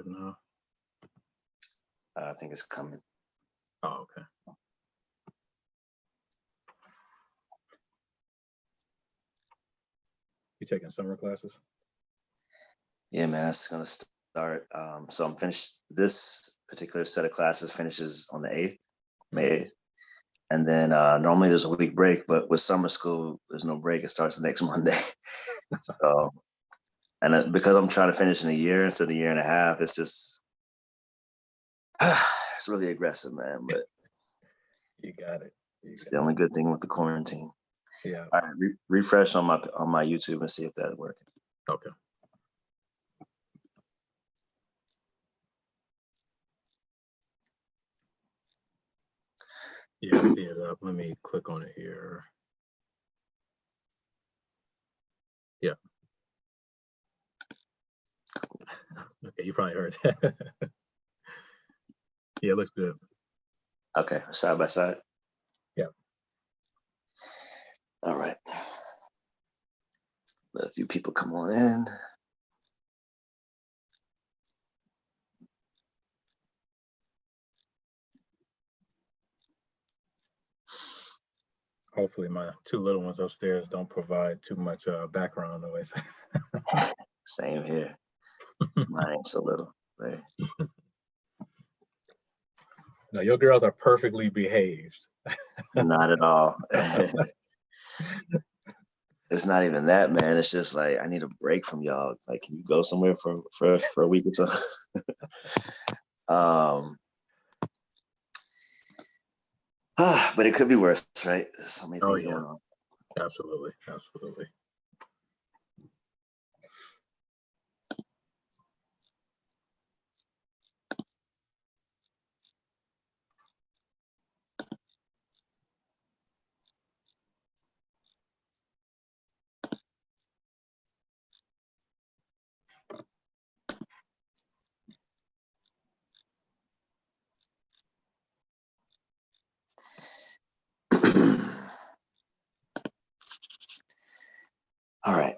live now? I think it's coming. Oh, okay. You taking summer classes? Yeah, man, that's gonna start. So I'm finished. This particular set of classes finishes on the 8th, May 8th. And then normally there's a week break, but with summer school, there's no break. It starts the next Monday. So, and because I'm trying to finish in a year instead of a year and a half, it's just, it's really aggressive, man. But You got it. It's the only good thing with the quarantine. Yeah. All right, refresh on my YouTube and see if that's working. Okay. Yeah, I see it up. Let me click on it here. Yeah. Okay, you probably heard that. Yeah, it looks good. Okay, side by side. Yeah. All right. Let a few people come on in. Hopefully my two little ones upstairs don't provide too much background noise. Same here. Mine ain't so little. But... No, your girls are perfectly behaved. Not at all. It's not even that, man. It's just like, I need a break from y'all. Like, can you go somewhere for a week or so? But it could be worse, right? There's so many things going on. Absolutely, absolutely. All right.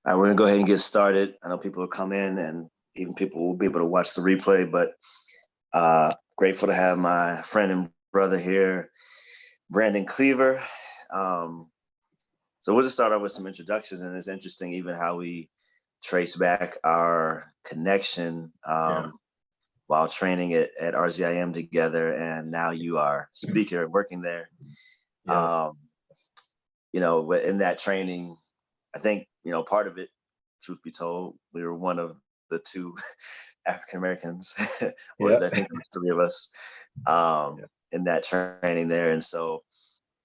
All right, we're gonna go ahead and get started. I know people will come in and even people will be able to watch the replay, but grateful to have my friend and brother here, Brandon Cleaver. So we'll just start off with some introductions, and it's interesting even how we trace back our connection while training at RZIM together, and now you are speaker working there. Yes. You know, in that training, I think, you know, part of it, truth be told, we were one of the two African Americans, or I think there were three of us in that training there. And so,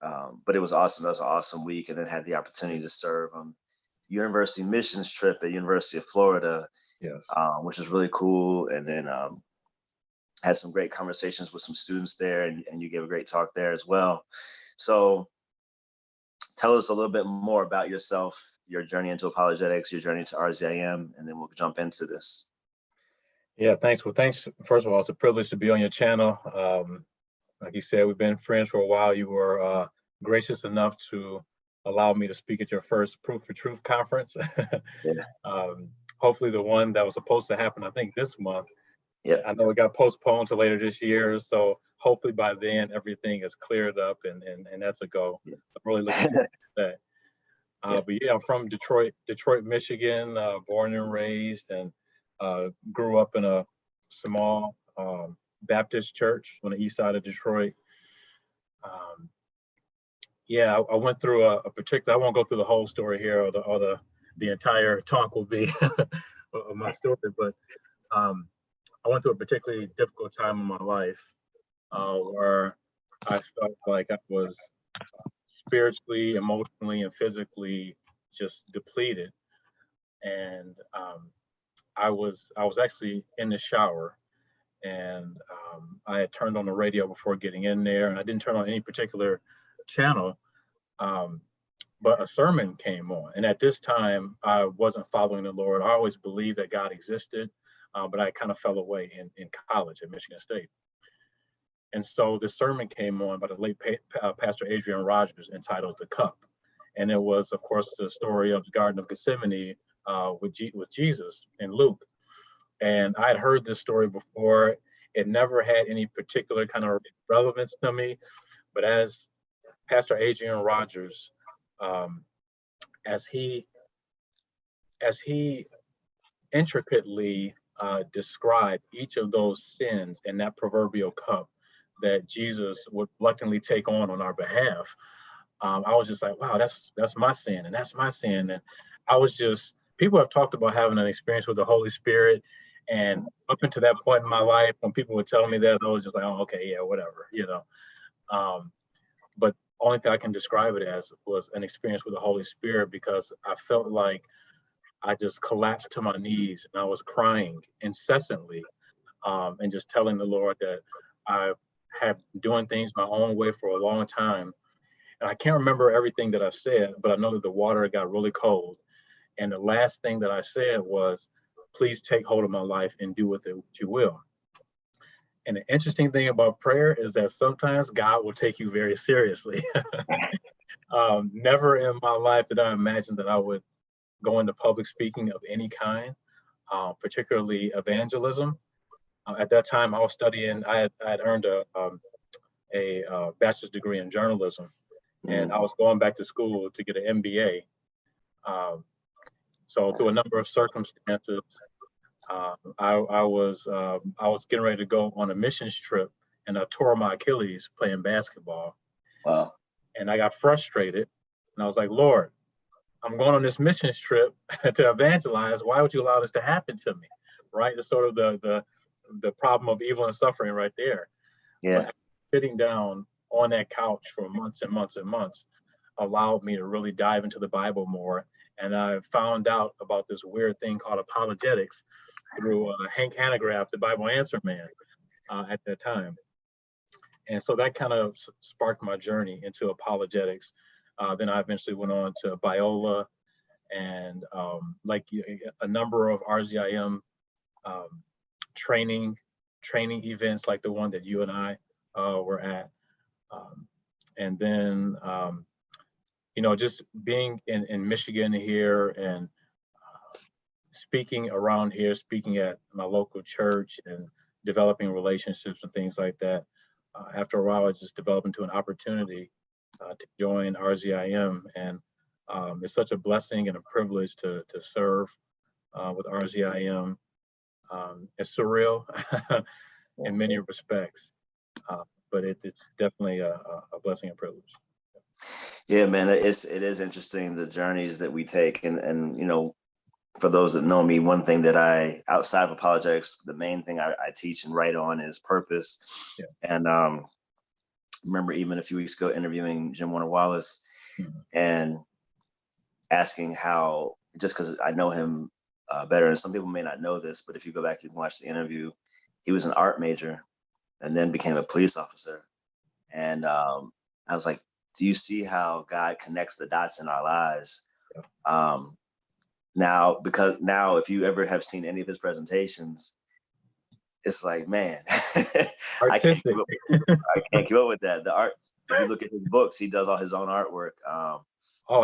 but it was awesome. That was an awesome week. And then had the opportunity to serve on university missions trip at University of Florida, which was really cool. And then had some great conversations with some students there, and you gave a great talk there as well. So tell us a little bit more about yourself, your journey into apologetics, your journey to RZIM, and then we'll jump into this. Yeah, thanks. Well, thanks. First of all, it's a privilege to be on your channel. Like you said, we've been friends for a while. You were gracious enough to allow me to speak at your first Proof for Truth conference. Hopefully the one that was supposed to happen, I think, this month. Yeah, I know it got postponed to later this year. So hopefully by then everything is cleared up and that's a go. I'm really looking forward to that. But yeah, I'm from Detroit, Michigan, born and raised, and grew up in a small Baptist church on the east side of Detroit. Yeah, I went through a particular, I won't go through the whole story here, or the entire talk will be of my story, but I went through a particularly difficult time in my life where I felt like I was spiritually, emotionally, and physically just depleted. And I was actually in the shower, and I had turned on the radio before getting in there, and I didn't turn on any particular channel, but a sermon came on. And at this time, I wasn't following the Lord. I always believed that God existed, but I kind of fell away in college at Michigan State. And so the sermon came on by the late Pastor Adrian Rogers entitled "The Cup," and it was, of course, the story of the Garden of Gethsemane with Jesus in Luke. And I had heard this story before. It never had any particular kind of relevance to me, but as Pastor Adrian Rogers, as he intricately described each of those sins in that proverbial cup that Jesus would reluctantly take on our behalf, I was just like, wow, that's my sin, and that's my sin. And I was just, people have talked about having an experience with the Holy Spirit, and up until that point in my life, when people would tell me that, I was just like, oh, okay, yeah, whatever, but only thing I can describe it as was an experience with the Holy Spirit, because I felt like I just collapsed to my knees and I was crying incessantly, and just telling the Lord that I had been doing things my own way for a long time. And I can't remember everything that I said, but I know that the water got really cold. And the last thing that I said was, please take hold of my life and do with it what you will. And the interesting thing about prayer is that sometimes God will take you very seriously. Never in my life did I imagine that I would go into public speaking of any kind, particularly evangelism. At that time, I was studying, I had earned a bachelor's degree in journalism, and I was going back to school to get an MBA. So through a number of circumstances, I was getting ready to go on a missions trip, and I tore my Achilles playing basketball. Wow. And I got frustrated, and I was like, Lord, I'm going on this missions trip to evangelize. Why would you allow this to happen to me? Right? It's sort of the problem of evil and suffering right there. Yeah. But sitting down on that couch for months and months and months allowed me to really dive into the Bible more. And I found out about this weird thing called apologetics through Hank Hanegraaff, the Bible Answer Man, at that time. And so that kind of sparked my journey into apologetics. Then I eventually went on to Biola and like a number of RZIM training events like the one that you and I were at. And then, just being in Michigan here and speaking around here, speaking at my local church and developing relationships and things like that. After a while, it just developed into an opportunity to join RZIM. And it's such a blessing and a privilege to serve with RZIM. It's surreal in many respects, but it's definitely a blessing and privilege. Yeah, man, it is interesting, the journeys that we take. And for those that know me, one thing that outside of apologetics, the main thing I teach and write on is purpose. Yeah. And remember even a few weeks ago interviewing Jim Warner Wallace and asking how, just because I know him better, and some people may not know this, but if you go back and watch the interview, he was an art major and then became a police officer. And I was like, do you see how God connects the dots in our lives? Yeah. Now, if you ever have seen any of his presentations, it's like, man, I can't keep up with that. The art, if you look at his books, he does all his own artwork. I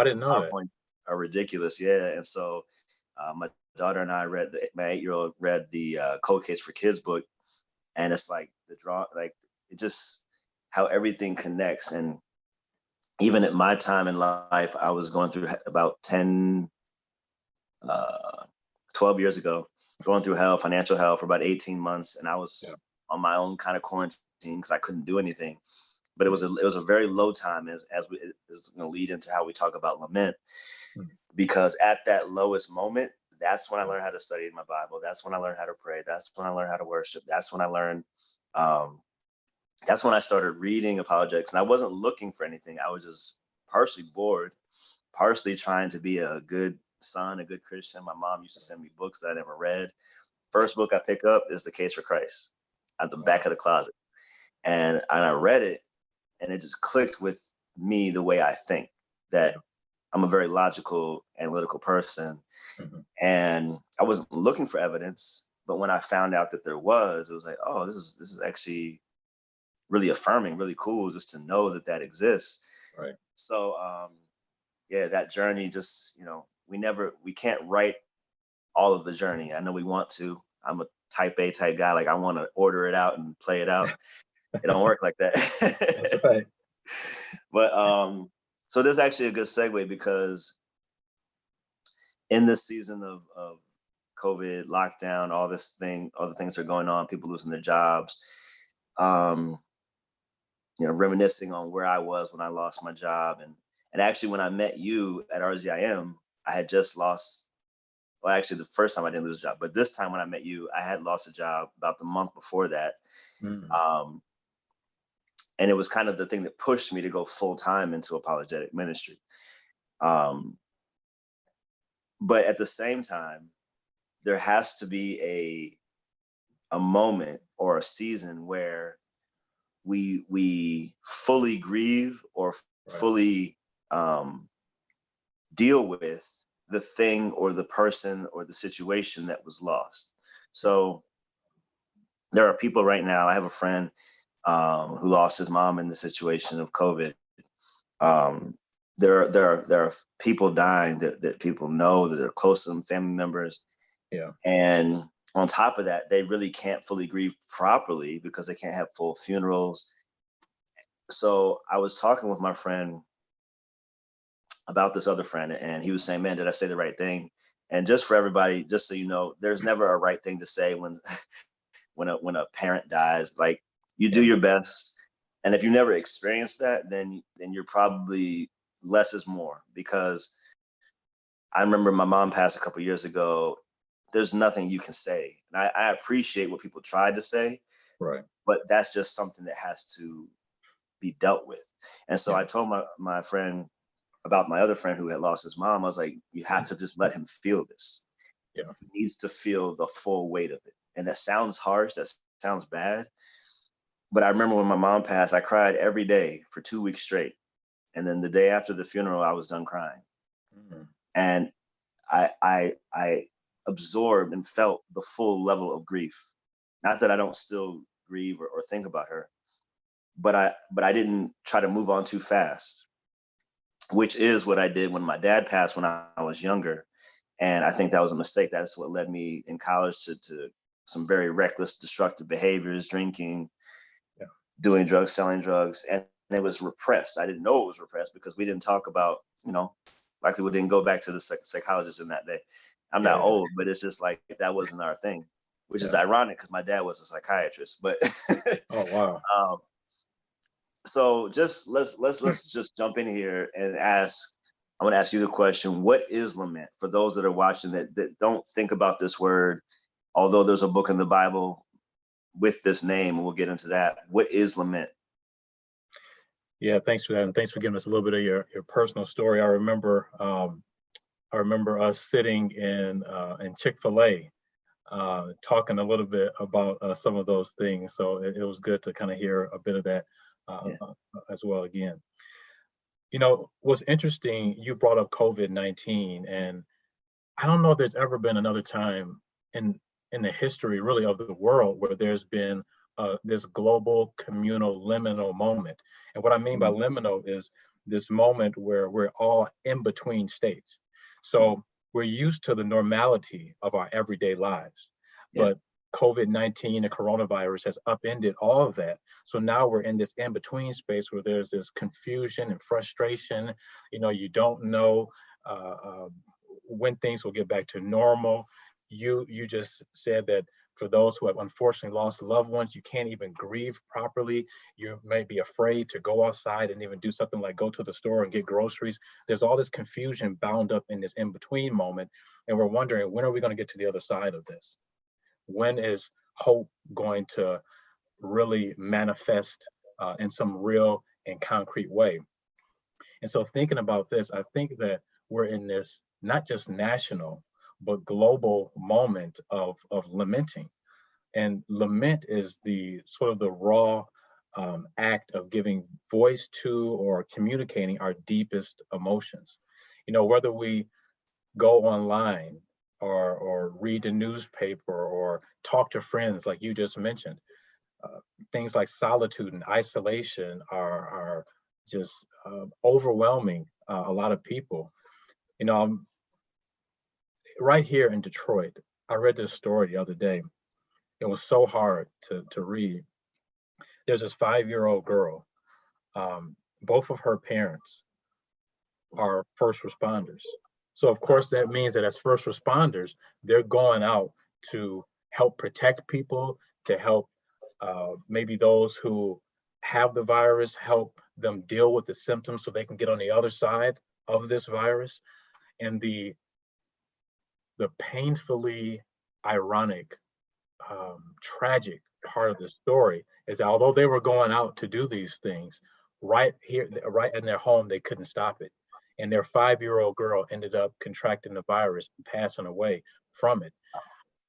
didn't know that. Are ridiculous, yeah. And so my daughter and I my 8-year-old read the Cold Case for Kids book, and it's like it just how everything connects. And even at my time in life, I was going through about 12 years ago, going through financial hell for about 18 months. And I was on my own kind of quarantine because I couldn't do anything. But it was a very low time as is going to lead into how we talk about lament. Because at that lowest moment, that's when I learned how to study my Bible. That's when I learned how to pray. That's when I learned how to worship. That's when I learned, that's when I started reading apologetics. And I wasn't looking for anything. I was just partially bored, partially trying to be a good son, a good Christian. My mom used to send me books that I never read. First book I pick up is The Case for Christ at the back of the closet. And I read it, and it just clicked with me the way I think, that I'm a very logical, analytical person. And I wasn't looking for evidence, but when I found out that there was, it was like, oh, this is actually really affirming, really cool just to know that that exists. Right. So yeah, that journey just, we can't write all of the journey. I know we want to. I'm a type A type guy. Like I want to order it out and play it out. It don't work like that. That's right. But so this is actually a good segue, because in this season of COVID lockdown, all the things are going on, people losing their jobs, reminiscing on where I was when I lost my job. And actually when I met you at RZIM, I had just lost, well, actually the first time I didn't lose a job, but this time when I met you, I had lost a job about the month before that. Mm. And it was kind of the thing that pushed me to go full time into apologetic ministry. But at the same time, there has to be a moment or a season where we fully grieve or fully deal with the thing or the person or the situation that was lost. So there are people right now. I have a friend who lost his mom in the situation of COVID. There are people dying that people know, that are close to them, family members. Yeah. And on top of that, they really can't fully grieve properly because they can't have full funerals. So I was talking with my friend about this other friend, and he was saying, man, did I say the right thing? And just for everybody, just so you know, there's never a right thing to say when when a parent dies. Like, you do your best. And if you never experienced that, then you're probably less is more, because I remember my mom passed a couple of years ago. There's nothing you can say. And I appreciate what people tried to say, Right. but that's just something that has to be dealt with. And so I told my friend about my other friend who had lost his mom. I was like, you have to just let him feel this. Yeah. He needs to feel the full weight of it. And that sounds harsh, that sounds bad. But I remember when my mom passed, I cried every day for 2 weeks straight. And then the day after the funeral, I was done crying. Mm. And I absorbed and felt the full level of grief. Not that I don't still grieve or think about her, but I didn't try to move on too fast, which is what I did when my dad passed when I was younger. And I think that was a mistake. That's what led me in college to some very reckless, destructive behaviors, drinking, doing drugs, selling drugs. And it was repressed. I didn't know it was repressed because we didn't talk about, like people didn't go back to the psychologist in that day. I'm not old, but it's just like that wasn't our thing, which is ironic because my dad was a psychiatrist. But oh wow. So just let's just jump in here and ask. I'm going to ask you the question: what is lament? For those that are watching that don't think about this word, although there's a book in the Bible with this name, and we'll get into that. What is lament? Yeah, thanks for that, and thanks for giving us a little bit of your personal story. I remember us sitting in Chick-fil-A, talking a little bit about some of those things. So it was good to kind of hear a bit of that as well again. What's interesting, you brought up COVID-19, and I don't know if there's ever been another time in the history really of the world where there's been this global communal liminal moment. And what I mean by liminal is this moment where we're all in between states. So we're used to the normality of our everyday lives, but COVID-19 and coronavirus has upended all of that. So now we're in this in-between space where there's this confusion and frustration. You don't know when things will get back to normal. You just said that for those who have unfortunately lost loved ones, you can't even grieve properly. You may be afraid to go outside and even do something like go to the store and get groceries. There's all this confusion bound up in this in-between moment. And we're wondering, when are we going to get to the other side of this? When is hope going to really manifest in some real and concrete way? And so thinking about this, I think that we're in this not just national, but global moment of lamenting. And lament is the sort of the raw act of giving voice to or communicating our deepest emotions. Whether we go online or read the newspaper or talk to friends like you just mentioned, things like solitude and isolation are just overwhelming a lot of people. You know, right here in Detroit, I read this story the other day. It was so hard to read. There's this 5-year-old girl. Both of her parents are first responders. So of course that means that as first responders, they're going out to help protect people, to help maybe those who have the virus, help them deal with the symptoms so they can get on the other side of this virus. And the painfully ironic, tragic part of the story is that although they were going out to do these things, right here, right in their home, they couldn't stop it. And their 5-year-old girl ended up contracting the virus and passing away from it.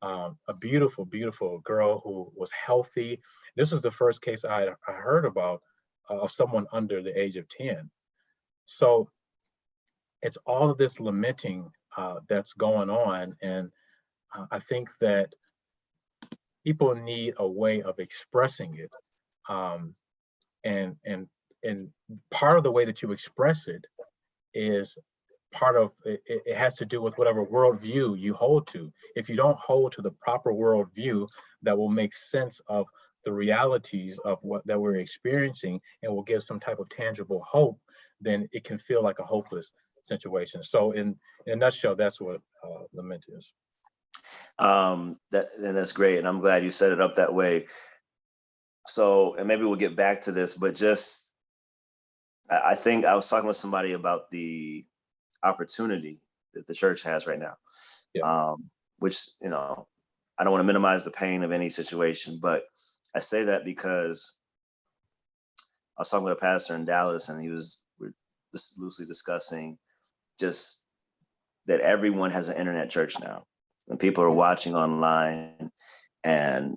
A beautiful, beautiful girl who was healthy. This was the first case I heard about of someone under the age of 10. So it's all of this lamenting that's going on. And I think that people need a way of expressing it. And part of the way that you express it is part of it. It has to do with whatever worldview you hold to. If you don't hold to the proper worldview that will make sense of the realities of what that we're experiencing and will give some type of tangible hope, then it can feel like a hopeless situation. So in a nutshell, that's what Lament is. And that's great, and I'm glad you set it up that way. So, and maybe we'll get back to this, but just I think I was talking with somebody about the opportunity that the church has right now. Yeah. Which, you know, I don't want to minimize the pain of any situation, but I say that because I was talking with a pastor in Dallas, and we're loosely discussing just that everyone has an internet church now, and people are watching online, and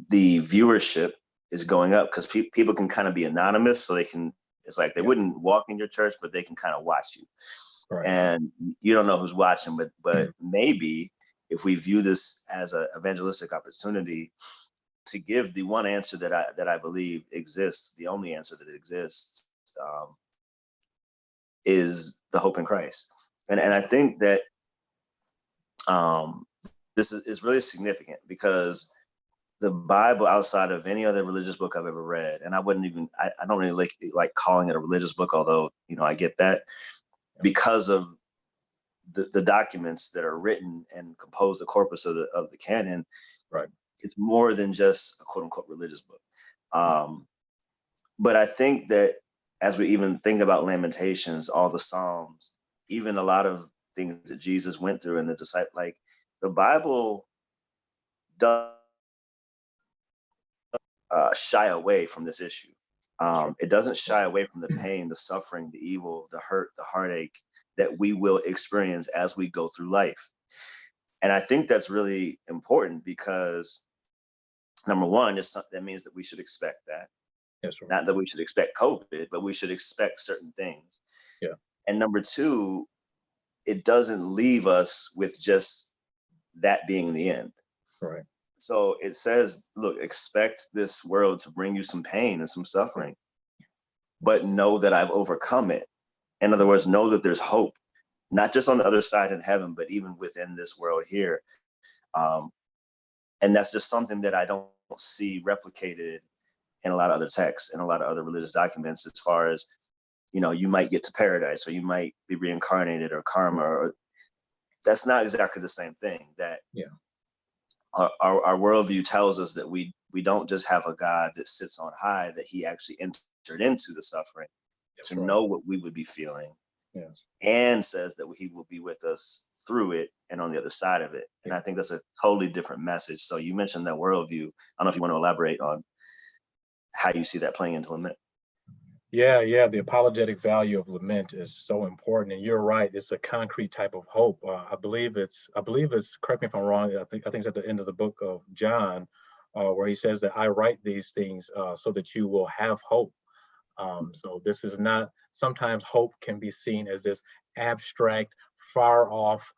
the viewership is going up because people can kind of be anonymous, so it's like they wouldn't walk in your church, but they can kind of watch you. Right. And you don't know who's watching, but maybe if we view this as an evangelistic opportunity to give the one answer that I believe exists, the only answer that exists, is the hope in Christ. And I think that this is really significant because the Bible, outside of any other religious book I've ever read, and I don't really like calling it a religious book, although, you know, I get that, because of the documents that are written and compose the corpus of the canon. Right. It's more than just a quote unquote religious book. But I think that as we even think about Lamentations, all the Psalms, even a lot of things that Jesus went through and the disciples, like the Bible does shy away from this issue. It doesn't shy away from the pain, the suffering, the evil, the hurt, the heartache that we will experience as we go through life. And I think that's really important because, number one, that means that we should expect that. Yes, right. Not that we should expect COVID, but we should expect certain things. Yeah. And number two, it doesn't leave us with just that being the end. Right. So it says, look, expect this world to bring you some pain and some suffering, but know that I've overcome it. In other words, know that there's hope, not just on the other side in heaven, but even within this world here. And that's just something that I don't see replicated in a lot of other texts and a lot of other religious documents, as far as, you know, you might get to paradise or you might be reincarnated or karma. Or, that's not exactly the same thing. That our worldview tells us that we don't just have a God that sits on high, that he actually entered into the suffering to know what we would be feeling, and says that he will be with us through it and on the other side of it. And I think that's a totally different message. So you mentioned that worldview. I don't know if you want to elaborate on how you see that playing into Lament. Yeah, the apologetic value of Lament is so important, and you're right. It's a concrete type of hope. I believe it's. Correct me if I'm wrong. I think it's at the end of the book of John, where he says that I write these things so that you will have hope. So this is not. Sometimes hope can be seen as this abstract, far off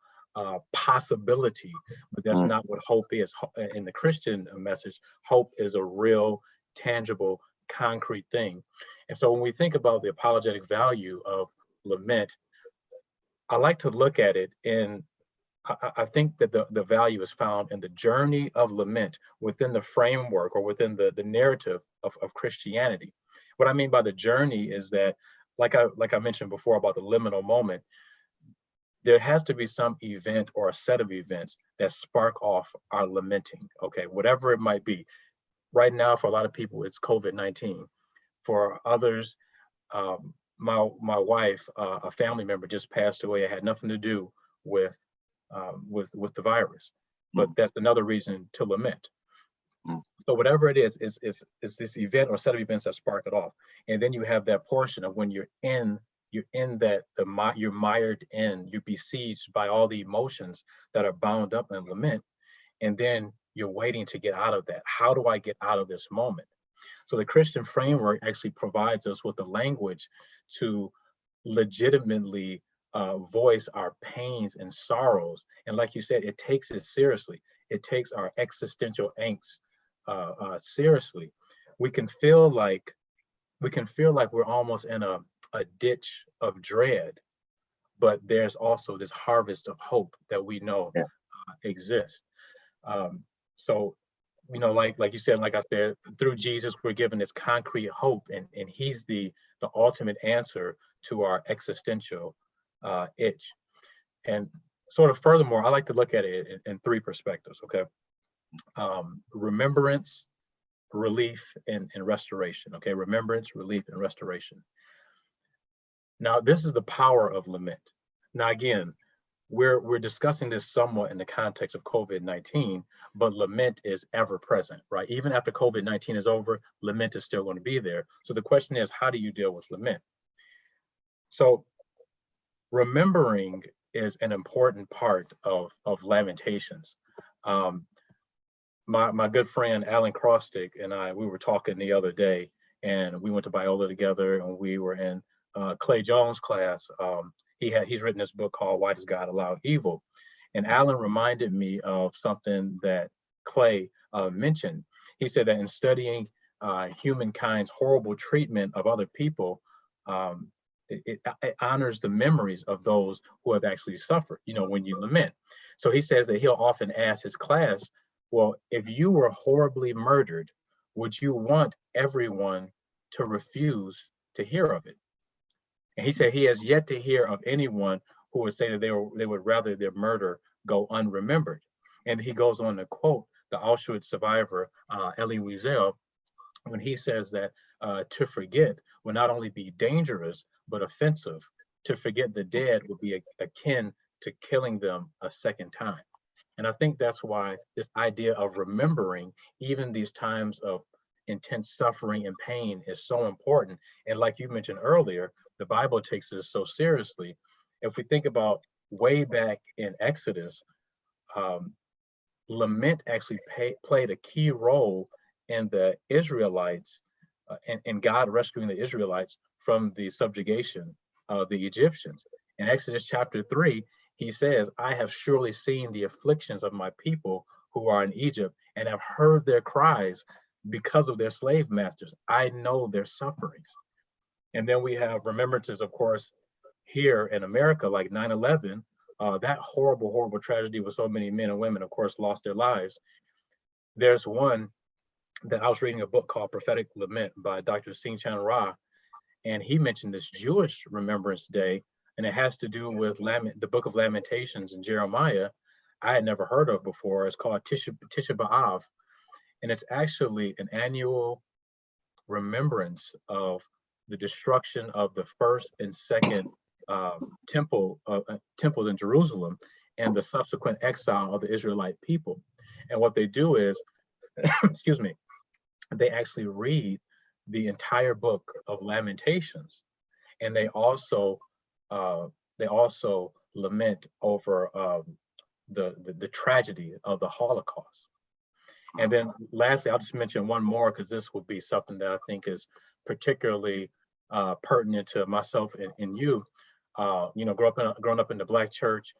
possibility, but that's not what hope is. In the Christian message, hope is a real, tangible, concrete thing. And so when we think about the apologetic value of lament, I like to look at it in, I think that the value is found in the journey of lament within the framework or within the narrative of Christianity. What I mean by the journey is that, like I mentioned before about the liminal moment, there has to be some event or a set of events that spark off our lamenting, okay, whatever it might be. Right now, for a lot of people, it's COVID-19. For others, my wife, a family member just passed away. It had nothing to do with the virus, but that's another reason to lament. So whatever it is this event or set of events that spark it off. And then you have that portion of when you're in that, you're mired in, you're besieged by all the emotions that are bound up in lament. And then you're waiting to get out of that. How do I get out of this moment? So the Christian framework actually provides us with the language to legitimately voice our pains and sorrows. And like you said, it takes it seriously. It takes our existential angst seriously. We can feel like we're almost in a ditch of dread, but there's also this harvest of hope that we know exists. So, like you said, like I said, through Jesus, we're given this concrete hope, and he's the ultimate answer to our existential itch. And sort of furthermore, I like to look at it in three perspectives, okay? Remembrance, relief, and restoration, okay? Remembrance, relief, and restoration. Now, this is the power of lament. Now, again, we're discussing this somewhat in the context of COVID-19, but lament is ever present, right? Even after COVID-19 is over, lament is still going to be there. So the question is, how do you deal with lament? So remembering is an important part of Lamentations. My good friend Alan Crosstick and we were talking the other day, and we went to Biola together, and we were in Clay Jones' class. He's written this book called Why Does God Allow Evil? And Alan reminded me of something that Clay mentioned. He said that in studying humankind's horrible treatment of other people, it honors the memories of those who have actually suffered, when you lament. So he says that he'll often ask his class, well, if you were horribly murdered, would you want everyone to refuse to hear of it? And he said he has yet to hear of anyone who would say that they would rather their murder go unremembered. And he goes on to quote the Auschwitz survivor, Elie Wiesel, when he says that to forget will not only be dangerous, but offensive. To forget the dead would be akin to killing them a second time. And I think that's why this idea of remembering even these times of intense suffering and pain is so important. And like you mentioned earlier, the Bible takes this so seriously. If we think about way back in Exodus, lament actually played a key role in the Israelites and God rescuing the Israelites from the subjugation of the Egyptians. In Exodus chapter 3, he says, I have surely seen the afflictions of my people who are in Egypt and have heard their cries because of their slave masters. I know their sufferings. And then we have remembrances, of course, here in America, like 9/11, that horrible, horrible tragedy where so many men and women, of course, lost their lives. There's one that I was reading a book called Prophetic Lament by Dr. Sing-Chan Ra, and he mentioned this Jewish Remembrance Day, and it has to do with the book of Lamentations in Jeremiah. I had never heard of before. It's called Tisha B'Av, and it's actually an annual remembrance of the destruction of the first and second temples in Jerusalem and the subsequent exile of the Israelite people. And what they do is, excuse me, they actually read the entire book of Lamentations, and they also lament over the tragedy of the Holocaust. And then lastly, I'll just mention one more, because this would be something that I think is particularly pertinent to myself and you. Growing up in the Black church,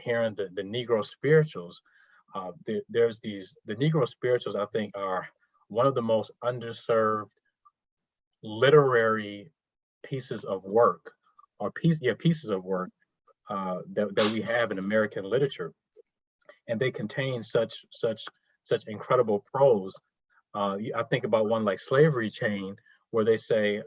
hearing the Negro spirituals. There's the Negro spirituals, I think, are one of the most underserved literary pieces of work, or pieces of work that we have in American literature, and they contain such incredible prose. I think about one like Slavery Chain, where they say,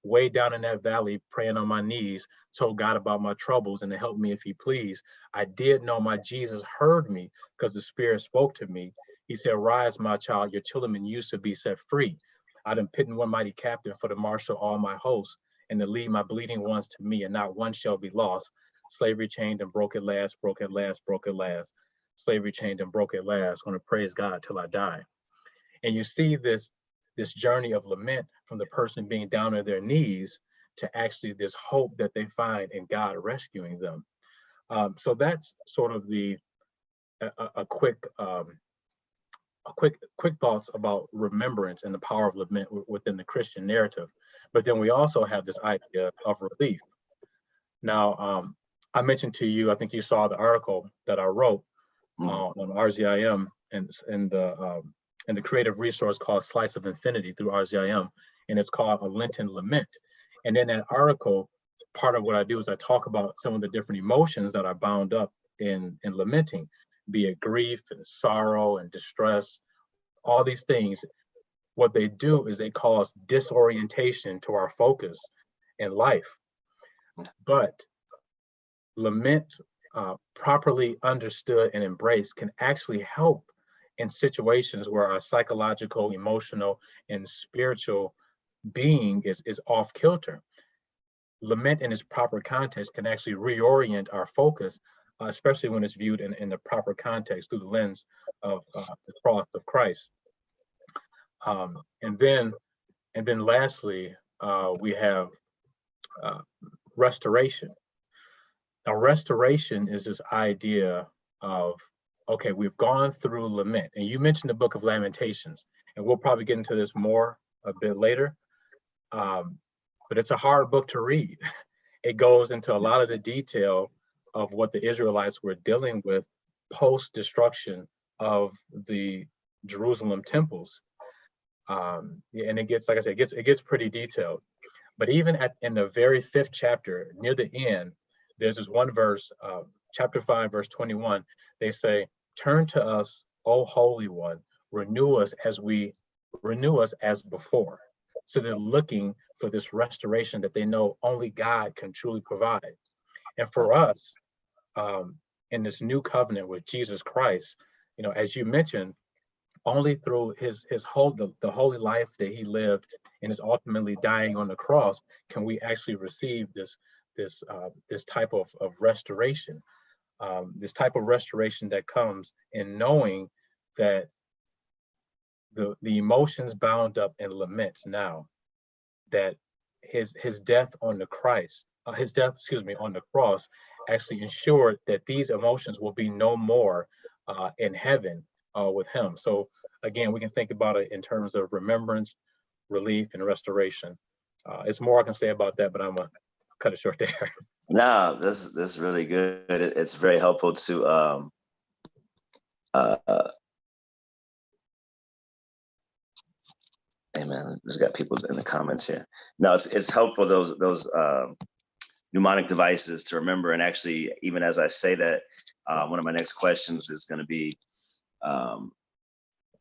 way down in that valley, praying on my knees, told God about my troubles and to help me if he please. I did know my Jesus heard me because the Spirit spoke to me. He said, rise, my child, your children used to be set free. I done pitten one mighty captain for to marshal all my hosts and to lead my bleeding ones to me, and not one shall be lost. Slavery chained and broke at last, broke at last, broke at last. Slavery chained and broke at last. Gonna praise God till I die. And you see this journey of lament from the person being down on their knees to actually this hope that they find in God rescuing them. So that's sort of a quick thoughts about remembrance and the power of lament within the Christian narrative. But then we also have this idea of relief. Now, I mentioned to you, I think you saw the article that I wrote on RZIM and the creative resource called Slice of Infinity through RZIM, and it's called A Lenten Lament. And in that article, part of what I do is I talk about some of the different emotions that are bound up in lamenting, be it grief and sorrow and distress, all these things. What they do is they cause disorientation to our focus in life. But lament, properly understood and embraced, can actually help in situations where our psychological, emotional, and spiritual being is off kilter. Lament in its proper context can actually reorient our focus, especially when it's viewed in the proper context through the lens of the cross of Christ. And then lastly, we have restoration. Now, restoration is this idea of, okay, we've gone through lament, and you mentioned the book of Lamentations, and we'll probably get into this more a bit later, but it's a hard book to read. It goes into a lot of the detail of what the Israelites were dealing with post-destruction of the Jerusalem temples. And it gets, like I said, it gets pretty detailed. But even in the very 5th chapter, near the end, there's this one verse, chapter 5, verse 21. They say, "Turn to us, O Holy One, renew us as before." So they're looking for this restoration that they know only God can truly provide. And for us, in this new covenant with Jesus Christ, as you mentioned, only through the holy life that he lived and is ultimately dying on the cross can we actually receive this type of restoration, this type of restoration that comes in knowing that the emotions bound up in lament now, that his death on the cross actually ensured that these emotions will be no more in heaven with him. So again, we can think about it in terms of remembrance, relief, and restoration. It's more I can say about that, but I'm gonna cut it short there. No, this is really good. It's very helpful to hey man, there's got people in the comments here. No, it's helpful, those mnemonic devices to remember. And actually, even as I say that, one of my next questions is going to be,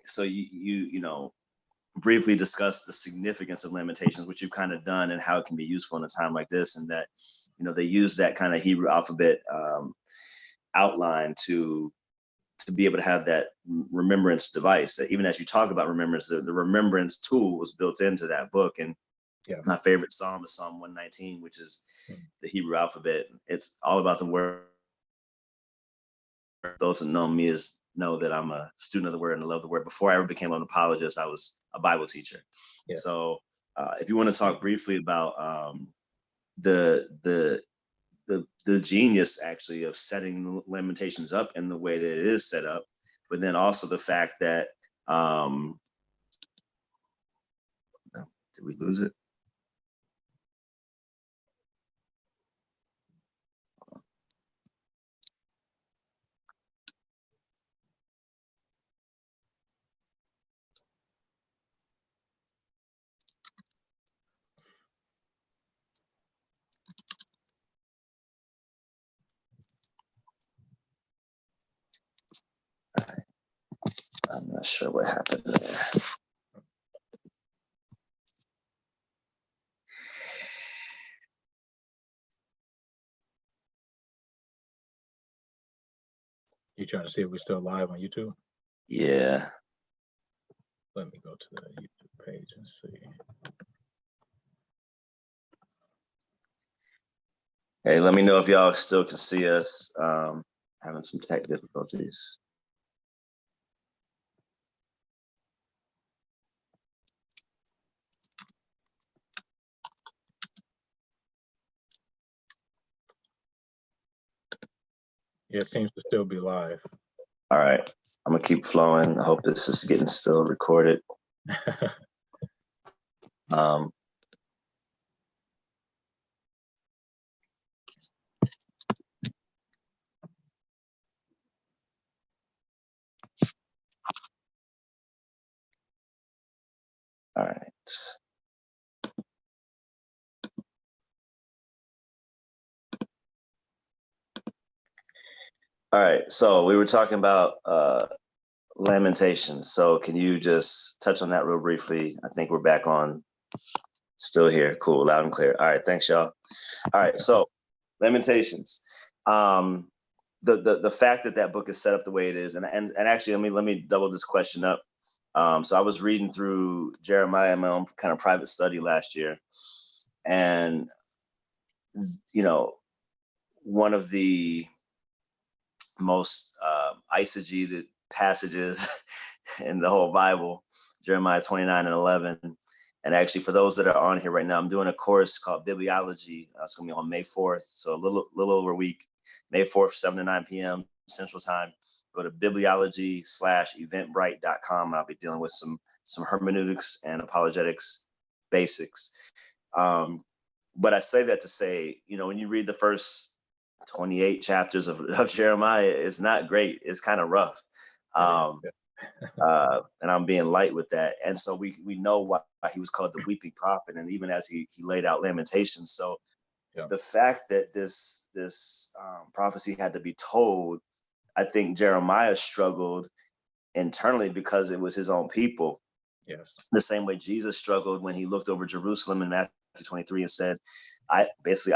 so you briefly discuss the significance of Lamentations, which you've kind of done, and how it can be useful in a time like this, and that they use that kind of Hebrew alphabet outline to be able to have that remembrance device. That even as you talk about remembrance, the remembrance tool was built into that book. And my favorite psalm is Psalm 119, which is the Hebrew alphabet. It's all about the word. Those who know me know that I'm a student of the word and I love the word. Before I ever became an apologist, I was a Bible teacher. Yeah. So if you want to talk briefly about the genius actually of setting Lamentations up in the way that it is set up, but then also the fact that did we lose it? not sure what happened there. You trying to see if we're still live on YouTube? Yeah. Let me go to the YouTube page and see. Hey, let me know if y'all still can see us. Having some tech difficulties. Yeah, it seems to still be live. All right, I'm gonna keep flowing. I hope this is getting still recorded. All right. All right, so we were talking about Lamentations. So can you just touch on that real briefly? I think we're back on, still here. Cool, loud and clear. All right, thanks, y'all. All right, so Lamentations. The fact that that book is set up the way it is, and actually, let me double this question up. So I was reading through Jeremiah in my own kind of private study last year, and one of the most eisegeted passages in the whole Bible, Jeremiah 29:11. And actually, for those that are on here right now, I'm doing a course called Bibliology. It's going to be on May 4th, so a little over a week. May 4th, 7 to 9 p.m. Central Time. Go to bibliology/eventbrite.com. I'll be dealing with some hermeneutics and apologetics basics. But I say that to say, when you read the first 28 chapters of Jeremiah, it's not great. It's kind of rough. And I'm being light with that. And so we know why he was called the weeping prophet, and even as he laid out Lamentations. So the fact that this prophecy had to be told, I think Jeremiah struggled internally because it was his own people. Yes. The same way Jesus struggled when he looked over Jerusalem in Matthew 23 and said, I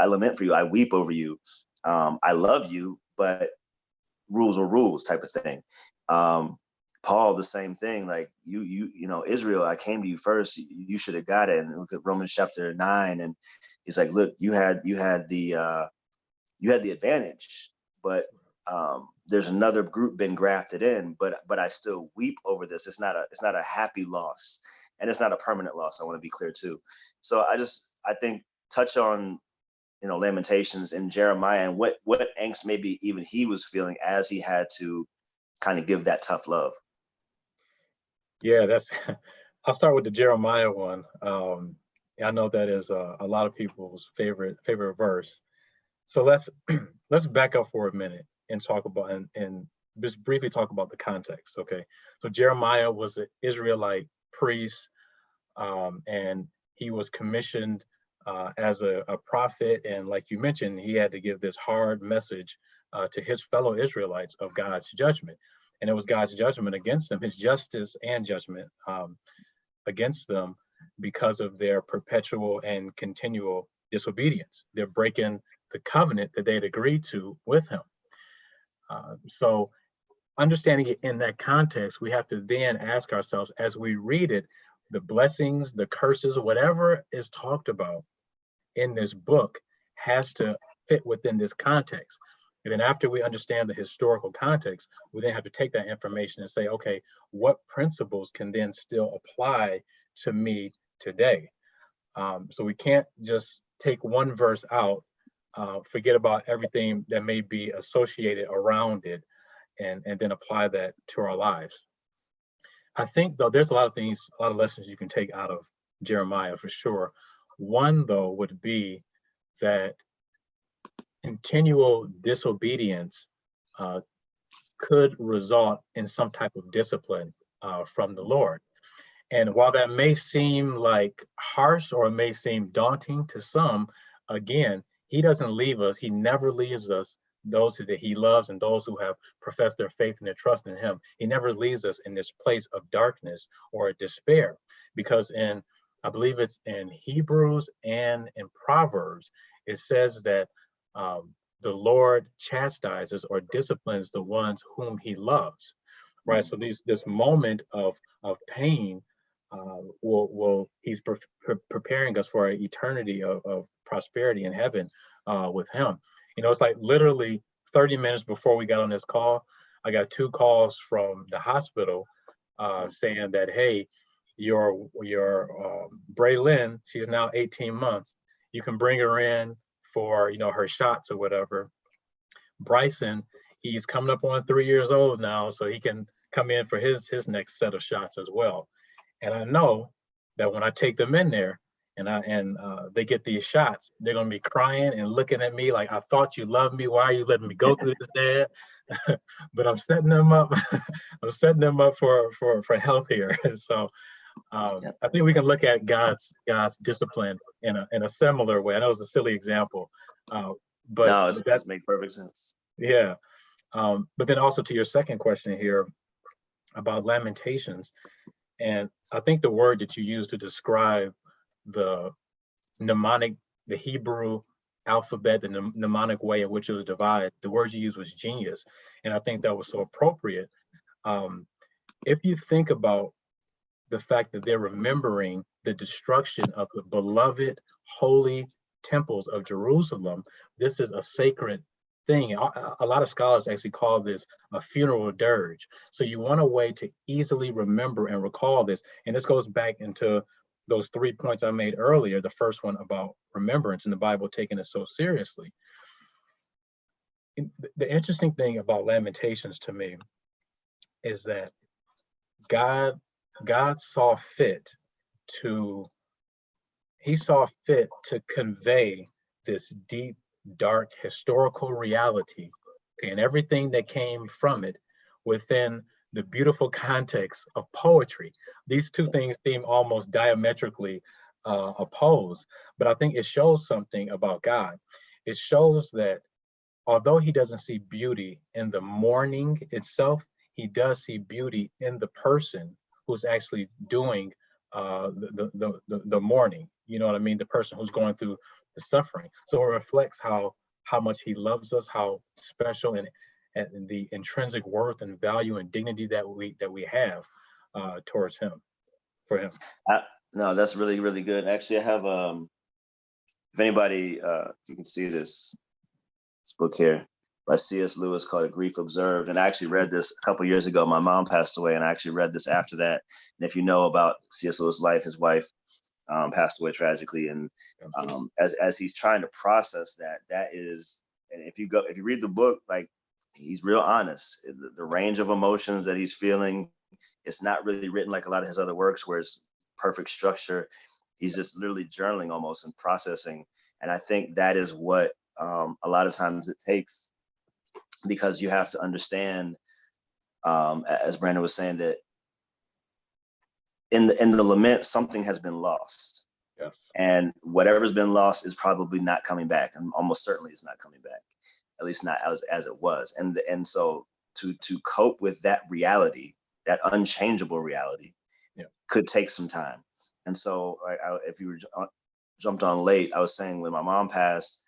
lament for you. I weep over you. I love you, but rules are rules type of thing. Paul, the same thing, like Israel, I came to you first. You should have got it. And look at Romans chapter 9. And he's like, look, you had the advantage, but there's another group been grafted in, but I still weep over this. It's not a happy loss, and it's not a permanent loss. I want to be clear too. So I think touch on, Lamentations and Jeremiah and what angst maybe even he was feeling as he had to kind of give that tough love. Yeah, I'll start with the Jeremiah one. I know that is a lot of people's favorite verse. So let's back up for a minute and talk about and just briefly talk about the context. Okay, so Jeremiah was an Israelite priest, and he was commissioned as a prophet, and like you mentioned, he had to give this hard message to his fellow Israelites of God's judgment. And it was God's judgment against them, his justice and judgment against them because of their perpetual and continual disobedience. They're breaking the covenant that they had agreed to with him. So understanding it in that context, we have to then ask ourselves, as we read it, the blessings, the curses, whatever is talked about in this book has to fit within this context. And then after we understand the historical context, we then have to take that information and say, okay, what principles can then still apply to me today? So we can't just take one verse out, forget about everything that may be associated around it, and then apply that to our lives. I think, though, there's a lot of lessons you can take out of Jeremiah for sure. One, though, would be that continual disobedience could result in some type of discipline from the Lord. And while that may seem like harsh or it may seem daunting to some, again, he doesn't leave us. He never leaves us those that he loves and those who have professed their faith and their trust in him. He never leaves us in this place of darkness or despair, because I believe it's in Hebrews and in Proverbs, it says that the Lord chastises or disciplines the ones whom he loves, right? So this moment of pain he's preparing us for an eternity of prosperity in heaven with him. It's like literally 30 minutes before we got on this call, I got 2 calls from the hospital saying that, hey, your Braylon, she's now 18 months. You can bring her in for, her shots or whatever. Bryson, he's coming up on 3 years old now, so he can come in for his next set of shots as well. And I know that when I take them in there and they get these shots, they're gonna be crying and looking at me like, I thought you loved me. Why are you letting me go through this, Dad? But I'm setting them up. I'm setting them up for health here. So I think we can look at God's discipline in a similar way. I know it's a silly example, but no, that makes perfect sense. Yeah, but then also to your second question here about Lamentations, and I think the word that you used to describe the mnemonic, the Hebrew alphabet, the mnemonic way in which it was divided, the word you used was genius, and I think that was so appropriate. If you think about the fact that they're remembering the destruction of the beloved holy temples of Jerusalem, this is a sacred thing. A lot of scholars actually call this a funeral dirge. So you want a way to easily remember and recall this. And this goes back into those 3 points I made earlier. The first one about remembrance and the Bible taking it so seriously. The interesting thing about Lamentations to me is that God saw fit to convey this deep, dark historical reality, and everything that came from it within the beautiful context of poetry. These two things seem almost diametrically opposed, but I think it shows something about God. It shows that although he doesn't see beauty in the mourning itself, he does see beauty in the person who's actually doing the mourning. You know what I mean? The person who's going through the suffering. So it reflects how much he loves us, how special and the intrinsic worth and value and dignity that we have towards him, for him. No, that's really, really good. Actually, I have if anybody you can see this book here by C.S. Lewis called Grief Observed. And I actually read this a couple years ago. My mom passed away, and I actually read this after that. And if you know about C.S. Lewis' life, his wife passed away tragically. And as he's trying to process that is, and if you read the book, like, he's real honest. The range of emotions that he's feeling, it's not really written like a lot of his other works where it's perfect structure. He's just literally journaling almost and processing. And I think that is what a lot of times it takes, because you have to understand, as Brandon was saying, that in the lament, something has been lost. Yes. And whatever's been lost is probably not coming back, and almost certainly is not coming back, at least not as it was. And so to cope with that reality, that unchangeable reality, could take some time. And so if you were jumped on late, I was saying when my mom passed,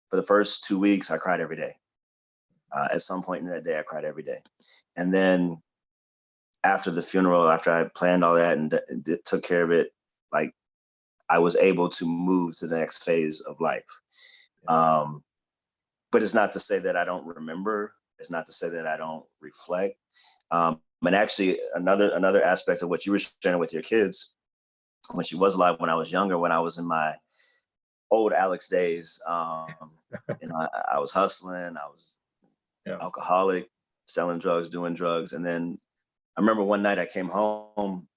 for the first 2 weeks, I cried every day. At some point in that day, I cried every day. And then after the funeral, after I planned all that and took care of it, like, I was able to move to the next phase of life. But it's not to say that I don't remember. It's not to say that I don't reflect. And actually, another aspect of what you were sharing with your kids, when she was alive, when I was younger, when I was in my old Alex days, I was hustling, I was alcoholic, selling drugs, doing drugs. And then I remember one night I came home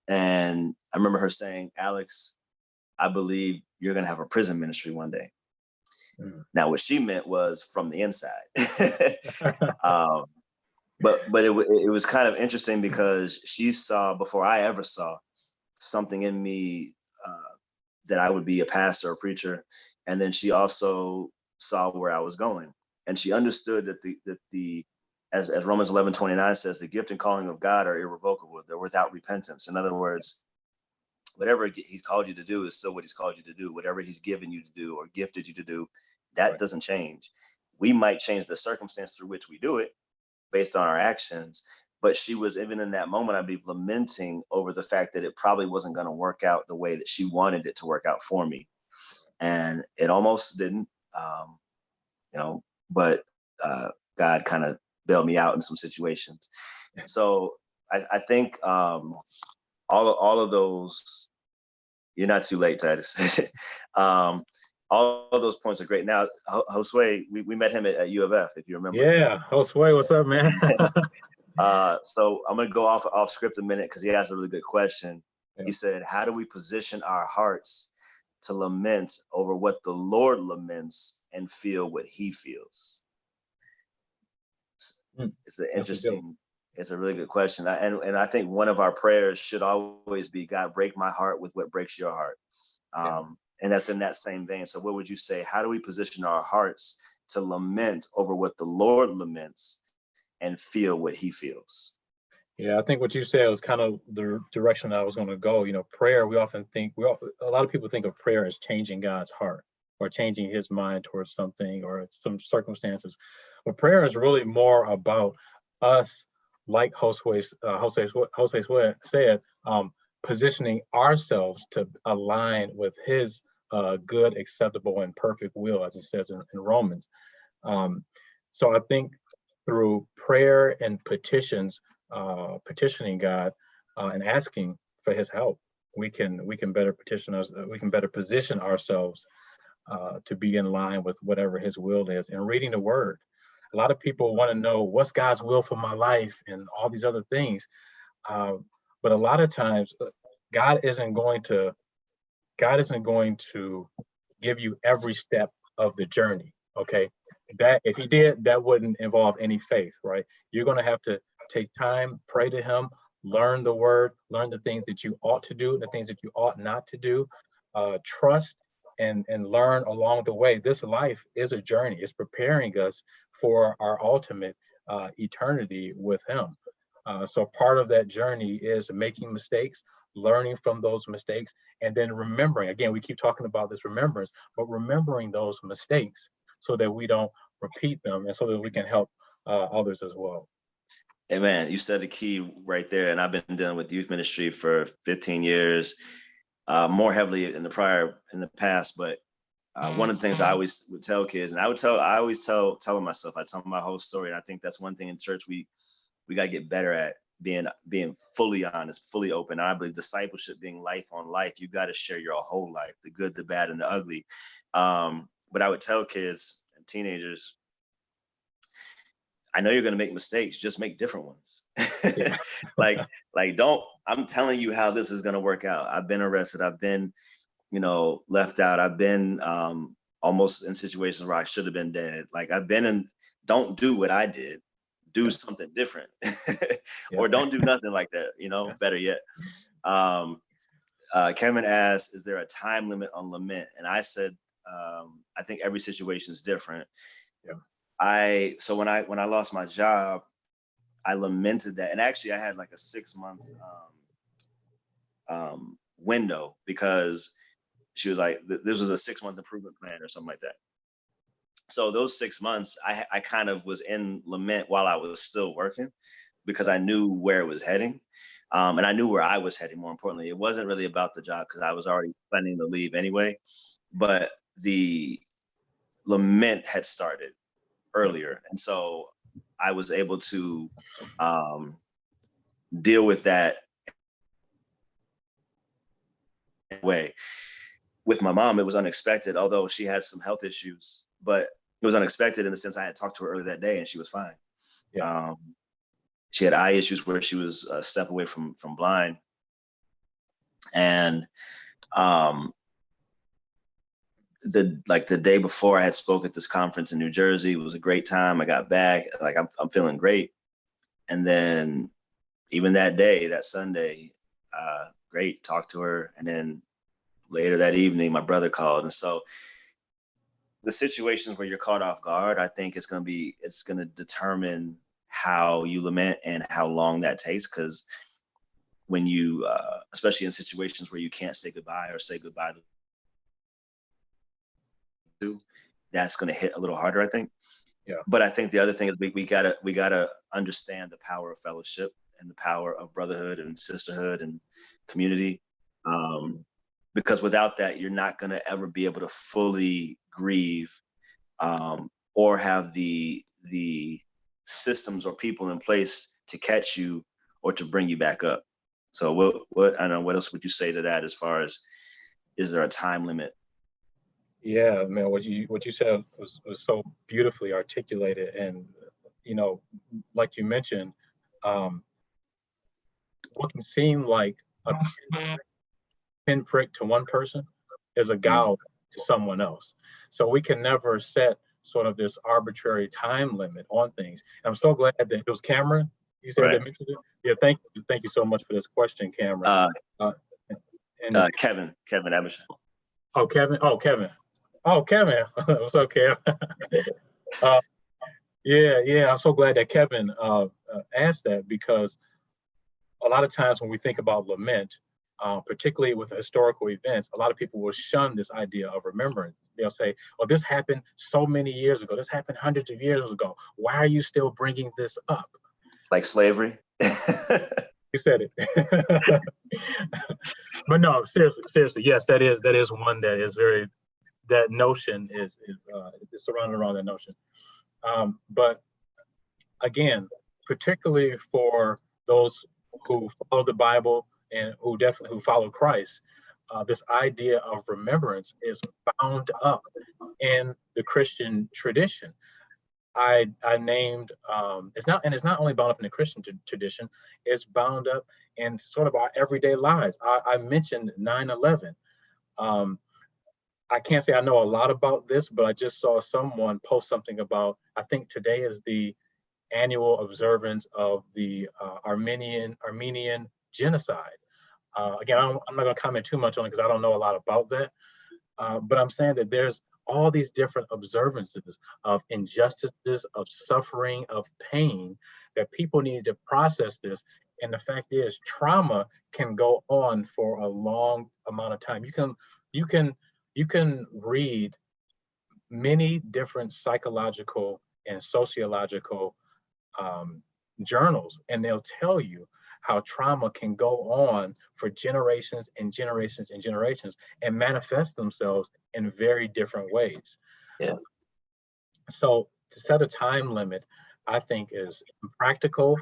and I remember her saying, "Alex, I believe you're going to have a prison ministry one day." Now, what she meant was from the inside. But it was kind of interesting because she saw, before I ever saw, something in me that I would be a pastor or preacher. And then she also saw where I was going. And she understood that as Romans 11:29 says, the gift and calling of God are irrevocable. They're without repentance. In other words, whatever he's called you to do is still what he's called you to do. Whatever he's given you to do or gifted you to do, that doesn't change. We might change the circumstance through which we do it based on our actions. But she was, even in that moment, I believe, lamenting over the fact that it probably wasn't going to work out the way that she wanted it to work out for me. And it almost didn't, but God kind of bailed me out in some situations. So I think all of those, you're not too late, Titus. All of those points are great. Now, Josue, we met him at U of F, if you remember. Yeah, Josue, what's up, man? So I'm going to go off script a minute because he asked a really good question. Yeah. He said, how do we position our hearts to lament over what the Lord laments and feel what he feels? It's an interesting, it's a really good question. And I think one of our prayers should always be, God, break my heart with what breaks your heart. And that's in that same vein. So what would you say? How do we position our hearts to lament over what the Lord laments and feel what he feels? Yeah, I think what you said was kind of the direction I was going to go. Prayer, we often think, a lot of people think of prayer as changing God's heart or changing his mind towards something or some circumstances. But prayer is really more about us, like Josue said, positioning ourselves to align with his good, acceptable, and perfect will, as it says in Romans. So I think through prayer and petitioning God and asking for his help, we can better position ourselves to be in line with whatever his will is. And reading the word, a lot of people want to know what's God's will for my life and all these other things, but a lot of times God isn't going to give you every step of the journey. Okay, that if he did, that wouldn't involve any faith, right? You're going to have to take time, pray to him, learn the word, learn the things that you ought to do, the things that you ought not to do, trust and learn along the way. This life is a journey. It's preparing us for our ultimate eternity with him. So part of that journey is making mistakes, learning from those mistakes, and then remembering. Again, we keep talking about this remembrance, but remembering those mistakes so that we don't repeat them and so that we can help others as well. Hey man, you said the key right there. And I've been dealing with youth ministry for 15 years, more heavily in the past. But one of the things I always would tell kids, and I always tell myself, I tell my whole story. And I think that's one thing in church we got to get better at, being fully honest, fully open. I believe discipleship being life on life. You got to share your whole life, the good, the bad, and the ugly. But I would tell kids and teenagers, I know you're going to make mistakes, just make different ones. Yeah. I'm telling you how this is going to work out. I've been arrested. I've been, left out. I've been almost in situations where I should have been dead. Don't do what I did. Do something different. Or don't do nothing like that, better yet. Kevin asked, is there a time limit on lament? And I said, I think every situation is different. Yeah. So when I lost my job, I lamented that. And actually I had like a 6-month window, because she was like, this was a 6-month improvement plan or something like that. So those 6 months, I kind of was in lament while I was still working, because I knew where it was heading. And I knew where I was heading, more importantly. It wasn't really about the job, because I was already planning to leave anyway. But the lament had started earlier. And so I was able to deal with that way. With my mom, it was unexpected, although she had some health issues, but it was unexpected in the sense I had talked to her earlier that day and she was fine. Yeah. She had eye issues where she was a step away from blind. And the day before, I had spoke at this conference in New Jersey. It was a great time. I got back, I'm feeling great. And then even that day, that Sunday, great, talked to her. And then later that evening, my brother called. And so the situations where you're caught off guard, I think it's going to determine how you lament and how long that takes. Because when you, especially in situations where you can't say goodbye or say goodbye to, that's going to hit a little harder, I think. Yeah. But I think the other thing is we gotta understand the power of fellowship and the power of brotherhood and sisterhood and community. Because without that, you're not going to ever be able to fully grieve, or have the systems or people in place to catch you or to bring you back up. So what I don't know, what else would you say to that, as far as, is there a time limit? Yeah, man, what you said was so beautifully articulated, and like you mentioned, what can seem like a pinprick to one person is a gouge to someone else. So we can never set sort of this arbitrary time limit on things. And I'm so glad that it was Cameron. You said that mentioned it. Yeah, thank you so much for this question, Cameron. Kevin Abishai. Oh, Kevin. What's up, Kev? Yeah. I'm so glad that Kevin asked that, because a lot of times when we think about lament, particularly with historical events, a lot of people will shun this idea of remembrance. They'll say, "Well, this happened so many years ago. This happened hundreds of years ago. Why are you still bringing this up?" Like slavery. You said it. But no, seriously, yes, that is one that is very. That notion is surrounded around that notion. But again, particularly for those who follow the Bible and who follow Christ, this idea of remembrance is bound up in the Christian tradition. I named it's not only bound up in the Christian tradition, it's bound up in sort of our everyday lives. I mentioned 9/11. I can't say I know a lot about this, but I just saw someone post something about, I think today is the annual observance of the Armenian genocide. Again, I'm not going to comment too much on it because I don't know a lot about that. But I'm saying that there's all these different observances of injustices, of suffering, of pain, that people need to process this. And the fact is, trauma can go on for a long amount of time. You can read many different psychological and sociological journals, and they'll tell you how trauma can go on for generations and generations and generations and manifest themselves in very different ways. Yeah. So to set a time limit, I think is impractical.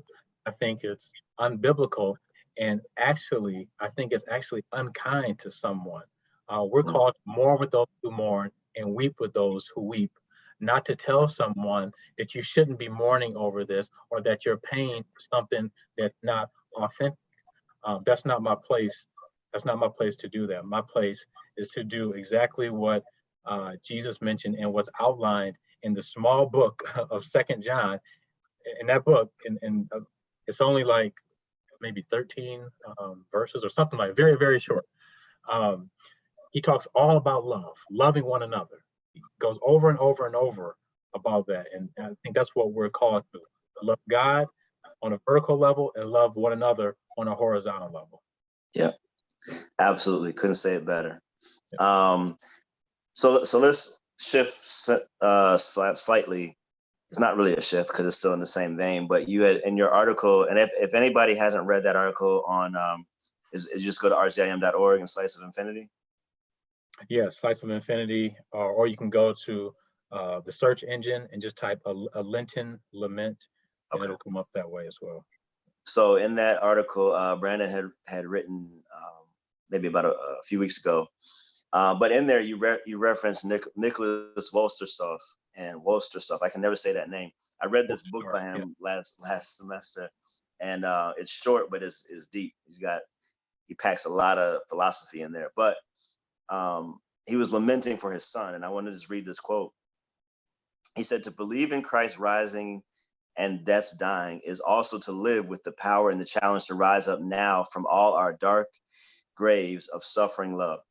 I think it's unbiblical, and actually, I think it's actually unkind to someone. We're called to mourn with those who mourn and weep with those who weep, not to tell someone that you shouldn't be mourning over this, or that your pain is something that's not authentic. That's not my place. That's not my place to do that. My place is to do exactly what Jesus mentioned and what's outlined in the small book of 2nd John. In that book, and it's only like maybe 13 verses or something, like very, very short. He talks all about loving one another. He goes over and over and over about that. And I think that's what we're called to: love God on a vertical level and love one another on a horizontal level. Yeah, absolutely. Couldn't say it better. So let's shift slightly. It's not really a shift because it's still in the same vein, but you had in your article, and if anybody hasn't read that article on, is just go to RZIM.org and Slice of Infinity. Yeah, Slice of Infinity, or you can go to the search engine and just type a Lenten lament, and it'll come up that way as well. So in that article, Brandon had written maybe about a few weeks ago, but in there you referenced Nicholas Wolsterstoff. I can never say that name. I read this book by him last semester, and it's short, but it's deep. He packs a lot of philosophy in there. But he was lamenting for his son, and I want to just read this quote. He said, "To believe in Christ rising and death's dying is also to live with the power and the challenge to rise up now from all our dark graves of suffering love.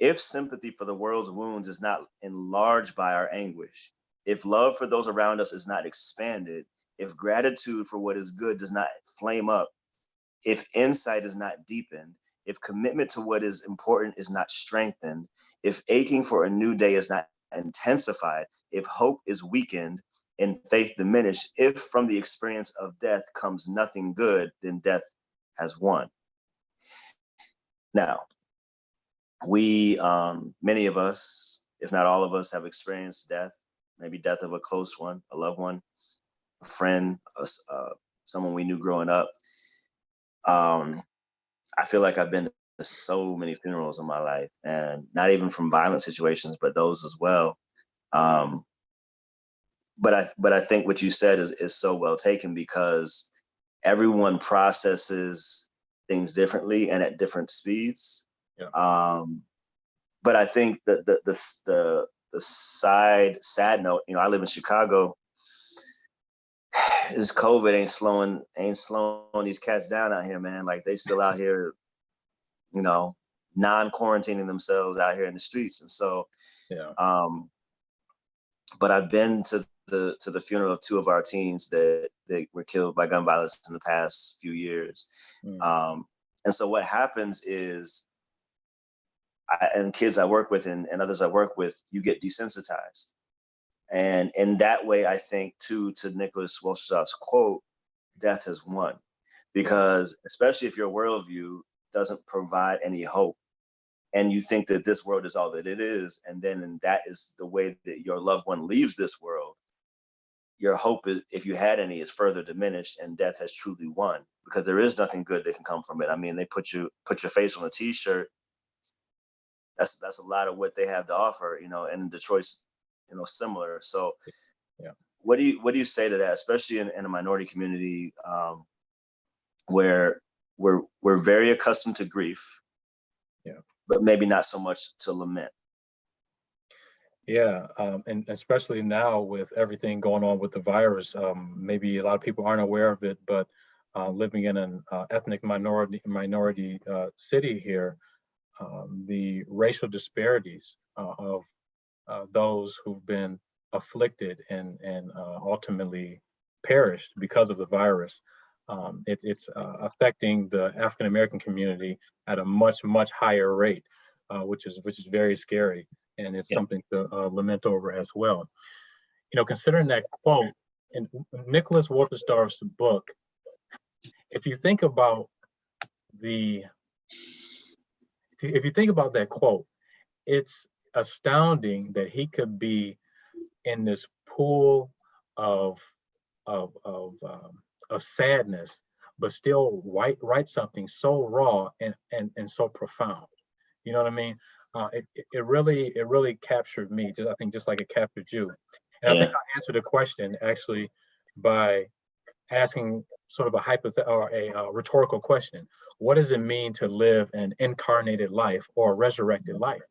If sympathy for the world's wounds is not enlarged by our anguish, if love for those around us is not expanded, if gratitude for what is good does not flame up, if insight is not deepened, if commitment to what is important is not strengthened, if aching for a new day is not intensified, if hope is weakened and faith diminished, if from the experience of death comes nothing good, then death has won. Now, we, many of us, if not all of us, have experienced death, maybe death of a close one, a loved one, a friend, someone we knew growing up. I feel like I've been to so many funerals in my life, and not even from violent situations, but those as well. But I think what you said is so well taken, because everyone processes things differently and at different speeds. Yeah. But I think that the sad note, I live in Chicago. This COVID ain't slowing these cats down out here, man. Like, they still out here, non-quarantining themselves out here in the streets. And so, Yeah. But I've been to the funeral of two of our teens that were killed by gun violence in the past few years. And so what happens is, and kids I work with and others I work with, you get desensitized. And in that way, I think, too, to Nicholas Wolterstorff's quote, death has won. Because especially if your worldview doesn't provide any hope, and you think that this world is all that it is, and then that is the way that your loved one leaves this world, your hope, if you had any, is further diminished, and death has truly won, because there is nothing good that can come from it. I mean, they put your face on a T-shirt. That's a lot of what they have to offer, and Detroit's, similar. So yeah. What do you say to that, especially in a minority community, where we're very accustomed to grief, but maybe not so much to lament? Yeah, and especially now with everything going on with the virus, maybe a lot of people aren't aware of it, but living in an ethnic minority city here, the racial disparities of those who've been afflicted and ultimately perished because of the virus, it's affecting the African American community at a much higher rate, which is very scary, and it's something to lament over as well. Considering that quote in Nicholas Wolterstorff's book, if you think about that quote, it's astounding that he could be in this pool of sadness, but still write something so raw and so profound. You know what I mean? It really captured me. I think just like it captured you. And I think I answered the question actually by asking sort of a rhetorical question. What does it mean to live an incarnated life or a resurrected life?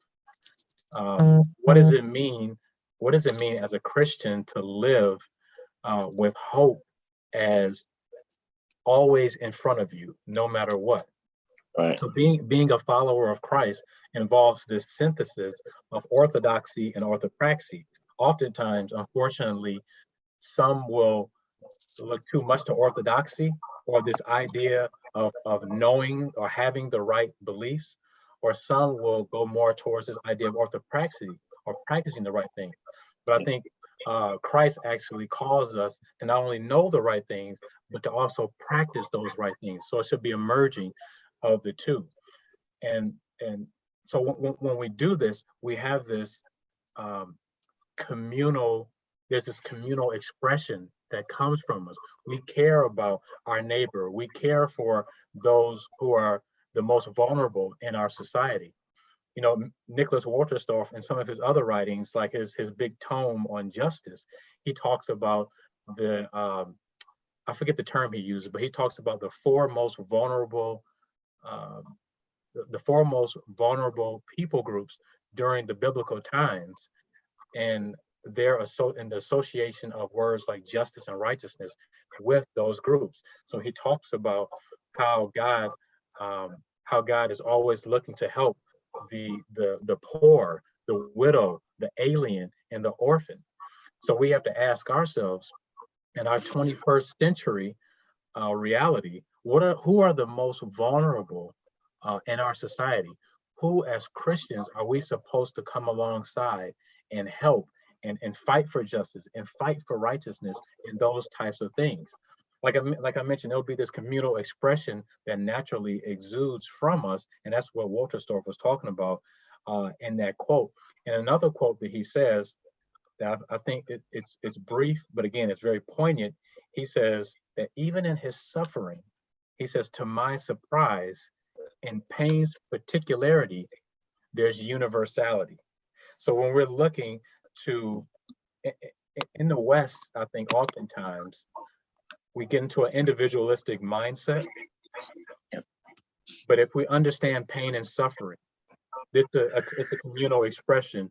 What does it mean? What does it mean as a Christian to live with hope as always in front of you, no matter what? Right. So being a follower of Christ involves this synthesis of orthodoxy and orthopraxy. Oftentimes, unfortunately, some will look too much to orthodoxy, or this idea of knowing or having the right beliefs, or some will go more towards this idea of orthopraxy, or practicing the right thing. But I think Christ actually calls us to not only know the right things, but to also practice those right things. So it should be a merging of the two. And so when we do this, we have this there's this communal expression that comes from us. We care about our neighbor. We care for those who are the most vulnerable in our society. Nicholas Wolterstorff, in some of his other writings, like his big tome on justice, he talks about I forget the term he uses, but he talks about the four most vulnerable people groups during the biblical times, and in the association of words like justice and righteousness with those groups. So he talks about how God is always looking to help the poor, the widow, the alien, and the orphan. So we have to ask ourselves, in our 21st century reality, who are the most vulnerable in our society? Who, as Christians, are we supposed to come alongside and help and fight for justice and fight for righteousness and those types of things? Like I mentioned, there'll be this communal expression that naturally exudes from us, and that's what Wolterstorff was talking about in that quote. And another quote that he says, that I think it's brief, but again, it's very poignant. He says that even in his suffering, he says, to my surprise, in pain's particularity, there's universality. So when we're looking to, in the West, I think oftentimes we get into an individualistic mindset. But if we understand pain and suffering, it's a communal expression,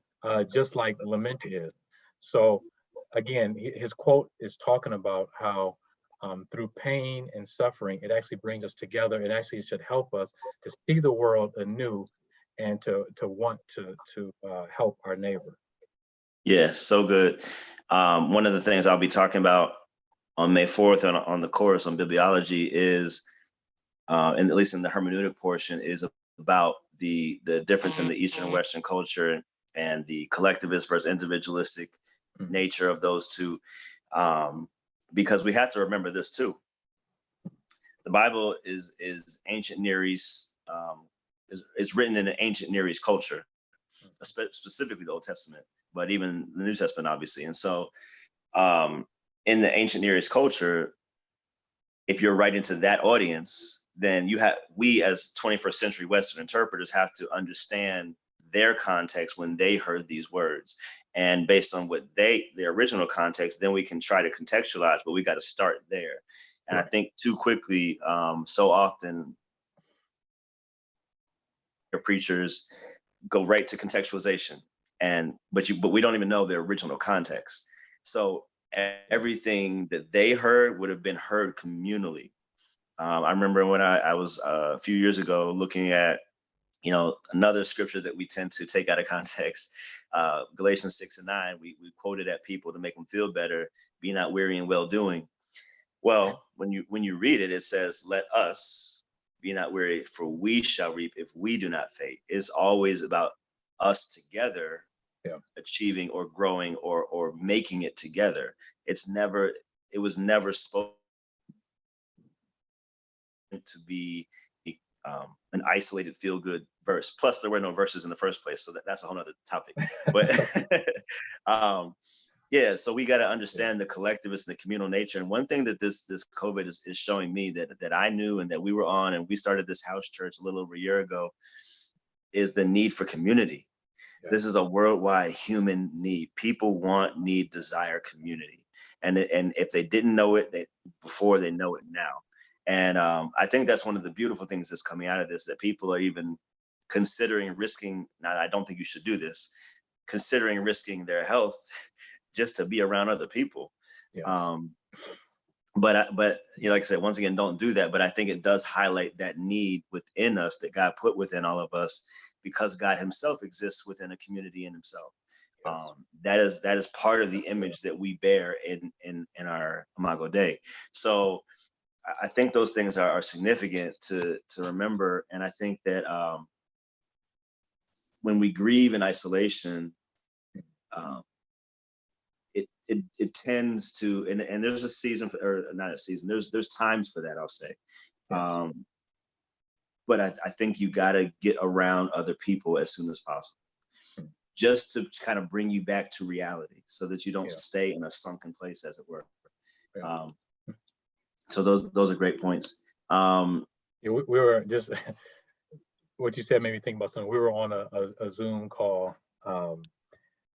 just like Lament is. So again, his quote is talking about how through pain and suffering, it actually brings us together. It actually should help us to see the world anew and to want to help our neighbor. Yeah, so good. One of the things I'll be talking about on May 4th on the course on bibliology is, and at least in the hermeneutic portion, is about the difference in the Eastern and Western culture and the collectivist versus individualistic nature of those two. Because we have to remember this too. The Bible is ancient Near East, is written in an ancient Near East culture, specifically the Old Testament, but even the New Testament, obviously. And so in the ancient Near East culture, if you're writing to that audience, then we as 21st century Western interpreters have to understand their context when they heard these words. And based on what their original context, then we can try to contextualize, but we got to start there. And I think too quickly, so often your preachers go right to contextualization, but we don't even know their original context. So everything that they heard would have been heard communally. I remember when I was a few years ago looking at, another scripture that we tend to take out of context, Galatians 6:9, we quoted at people to make them feel better, be not weary in well doing. Well, when you read it, it says, let us be not weary, for we shall reap if we do not faint. It's always about us together achieving or growing or making it together. It was never spoken to be an isolated feel-good verse. Plus, there were no verses in the first place, so that's a whole other topic. But so we got to understand the collectivist and the communal nature. And one thing that this COVID is showing me that I knew and that we were on, and we started this house church a little over a year ago, is the need for community. Yeah. This is a worldwide human need. People want, need, desire community. And if they didn't know it before, they know it now. And I think that's one of the beautiful things that's coming out of this, that people are even considering risking, now I don't think you should do this, considering risking their health just to be around other people. Yes. But like I said, once again, don't do that. But I think it does highlight that need within us that God put within all of us, because God himself exists within a community in himself. Yes. That is part of the image that we bear in our Imago Dei. So I think those things are significant to remember. And I think that when we grieve in isolation, it tends to, and there's a season, or not a season, there's times for that, I'll say. But I think you got to get around other people as soon as possible, just to kind of bring you back to reality, so that you don't stay in a sunken place, as it were. So those are great points. We were just, what you said made me think about something. We were on a Zoom call,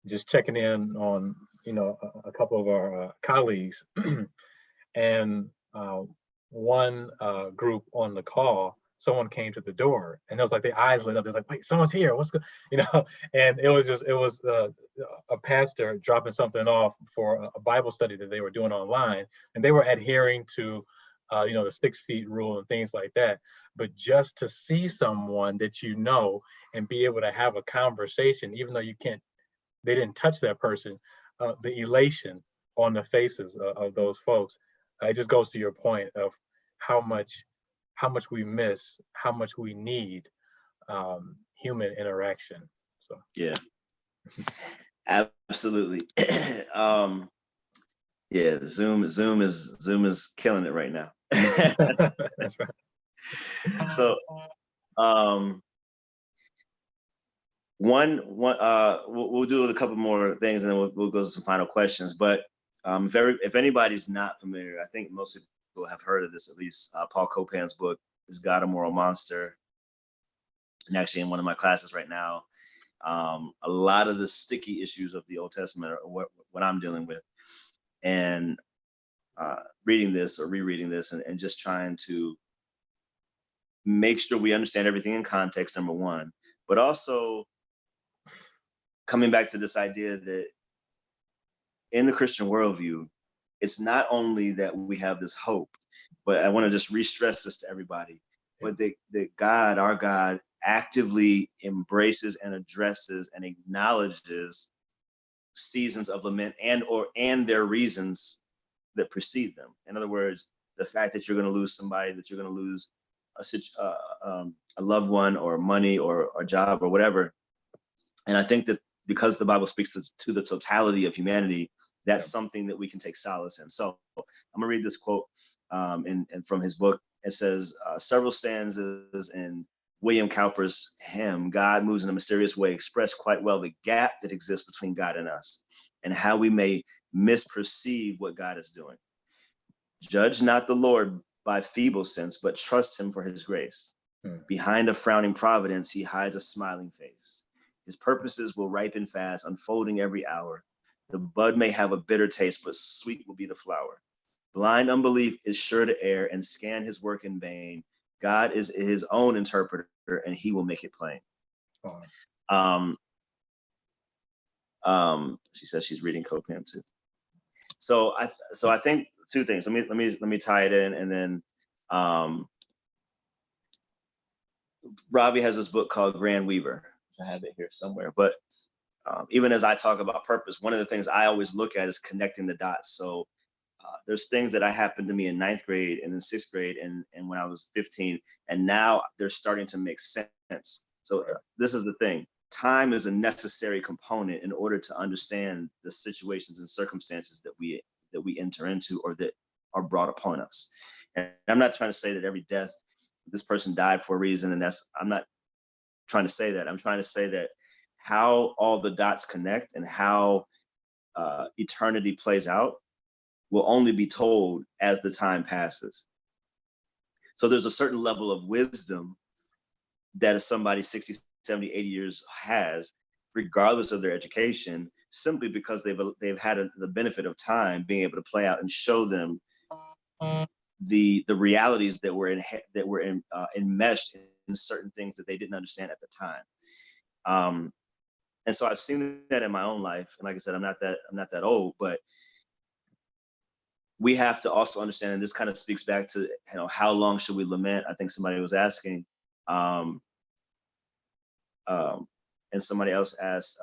just checking in on, a couple of our colleagues, and one group on the call, someone came to the door, and it was like their eyes lit up. It was like, wait, someone's here. What's good? And it was a pastor dropping something off for a Bible study that they were doing online, and they were adhering to the 6 feet rule and things like that. But just to see someone that you know and be able to have a conversation, even though they didn't touch that person, the elation on the faces of those folks, it just goes to your point of how much we miss, how much we need human interaction. So yeah, absolutely. Yeah, Zoom is killing it right now. that's right. So we'll do a couple more things and then we'll go to some final questions. But if anybody's not familiar, I think most people have heard of this, at least. Paul Copan's book is God, a Moral Monster. And actually in one of my classes right now, a lot of the sticky issues of the Old Testament are what I'm dealing with. And reading this or rereading this and just trying to make sure we understand everything in context, number one, but also coming back to this idea that in the Christian worldview, it's not only that we have this hope, but I want to just re-stress this to everybody, but that God, our God, actively embraces and addresses and acknowledges seasons of lament and their reasons that precede them. In other words, the fact that you're going to lose somebody, that you're going to lose a loved one or money or a job or whatever. And I think that because the Bible speaks to the totality of humanity, that's something that we can take solace in. So I'm gonna read this quote and from his book. It says, several stanzas in William Cowper's hymn, God Moves in a Mysterious Way, express quite well the gap that exists between God and us and how we may misperceive what God is doing. Judge not the Lord by feeble sense, but trust him for his grace. Behind a frowning providence, he hides a smiling face. His purposes will ripen fast, unfolding every hour. The bud may have a bitter taste, but sweet will be the flower. Blind unbelief is sure to err and scan his work in vain. God is his own interpreter, and he will make it plain. She says she's reading Copan too. So I think two things. Let me tie it in, and then Robbie has this book called Grand Weaver. I have it here somewhere, but even as I talk about purpose, one of the things I always look at is connecting the dots. So there's things that happened to me in 9th grade and in 6th grade and when I was 15, and now they're starting to make sense. So this is the thing. Time is a necessary component in order to understand the situations and circumstances that we enter into or that are brought upon us. And I'm not trying to say that every death, this person died for a reason, and I'm not trying to say that. I'm trying to say that how all the dots connect and how eternity plays out will only be told as the time passes. So there's a certain level of wisdom that if somebody 60, 70, 80 years has, regardless of their education, simply because they've had the benefit of time being able to play out and show them the realities that were enmeshed in certain things that they didn't understand at the time. And so I've seen that in my own life. And like I said, I'm not that old, but we have to also understand, and this kind of speaks back to, how long should we lament? I think somebody was asking, and somebody else asked,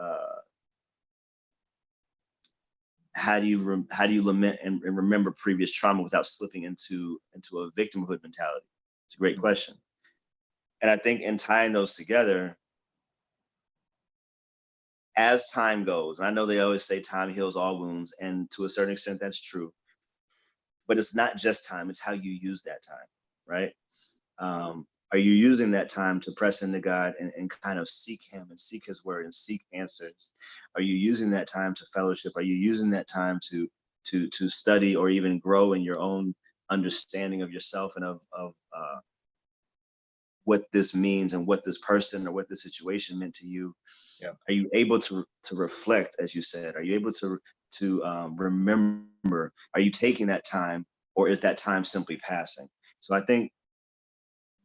how do you lament and remember previous trauma without slipping into a victimhood mentality? It's a great question. And I think in tying those together, as time goes, and I know they always say time heals all wounds, and to a certain extent that's true, but it's not just time, it's how you use that time, right? Are you using that time to press into God and kind of seek him and seek his word and seek answers? Are you using that time to fellowship? Are you using that time to study or even grow in your own understanding of yourself and of what this means and what this person or what this situation meant to you? Yeah. Are you able to reflect, as you said? Are you able to remember? Are you taking that time, or is that time simply passing? So I think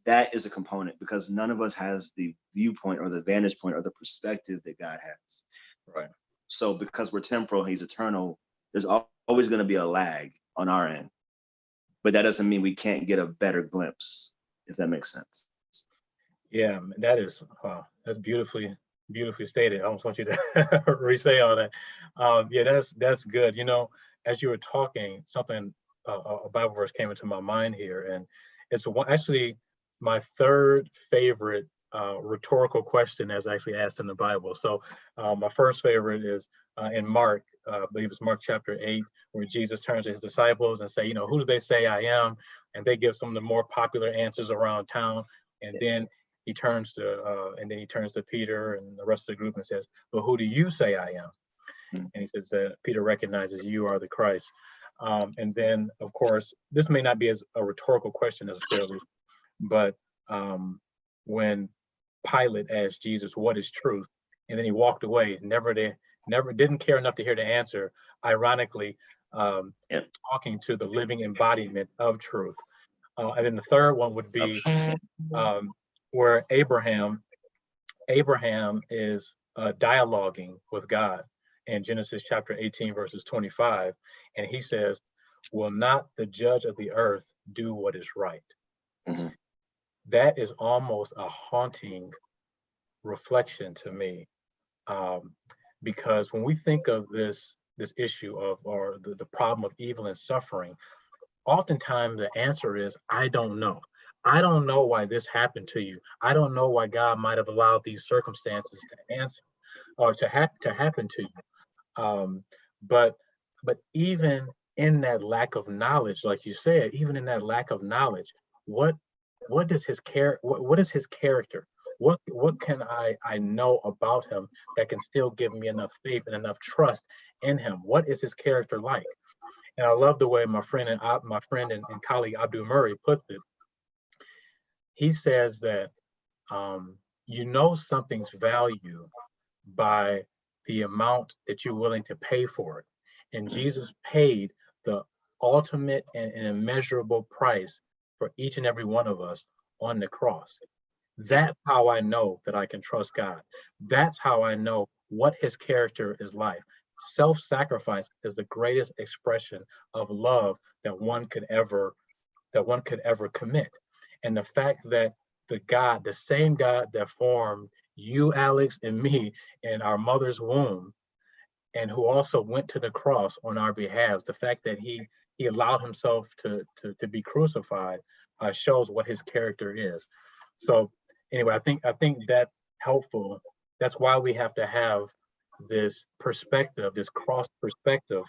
that is a component, because none of us has the viewpoint or the vantage point or the perspective that God has. Right. So because we're temporal, he's eternal, there's always going to be a lag on our end. but that doesn't mean we can't get a better glimpse, if that makes sense. Yeah, that is, wow, that's beautifully stated. I almost want you to re-say all that. Yeah, that's good. You know, as you were talking, something, a Bible verse came into my mind here, and it's actually my third favorite rhetorical question as actually asked in the Bible. So my first favorite is in Mark, I believe it's Mark chapter 8, where Jesus turns to his disciples and say, you know, who do they say I am? And they give some of the more popular answers around town. And then he turns to Peter and the rest of the group and says, well, who do you say I am? And he says that Peter recognizes you are the Christ. And then, of course, this may not be as a rhetorical question necessarily, but when Pilate asked Jesus, what is truth? And then he walked away, never didn't care enough to hear the answer, ironically, talking to the living embodiment of truth. And then the third one would be where Abraham is dialoguing with God in Genesis chapter 18, verses 25. And he says, will not the judge of the earth do what is right? Mm-hmm. That is almost a haunting reflection to me. Because when we think of this issue of, or the problem of evil and suffering, oftentimes the answer is, I don't know. I don't know why this happened to you. I don't know why God might have allowed these circumstances to answer or to happen to you. But even in that lack of knowledge, like you said, even in that lack of knowledge, what does his what is his character? What can I know about him that can still give me enough faith and enough trust in him? What is his character like? And I love the way my friend and colleague Abdul Murray puts it. He says that you know something's value by the amount that you're willing to pay for it. And Jesus paid the ultimate and immeasurable price for each and every one of us on the cross. That's how I know that I can trust God. That's how I know what his character is like. Self-sacrifice is the greatest expression of love that one could ever commit. And the fact that the same God that formed you, Alex, and me in our mother's womb, and who also went to the cross on our behalf, the fact that he allowed himself to be crucified shows what his character is. So anyway, I think that's helpful. That's why we have to have this perspective, this cross perspective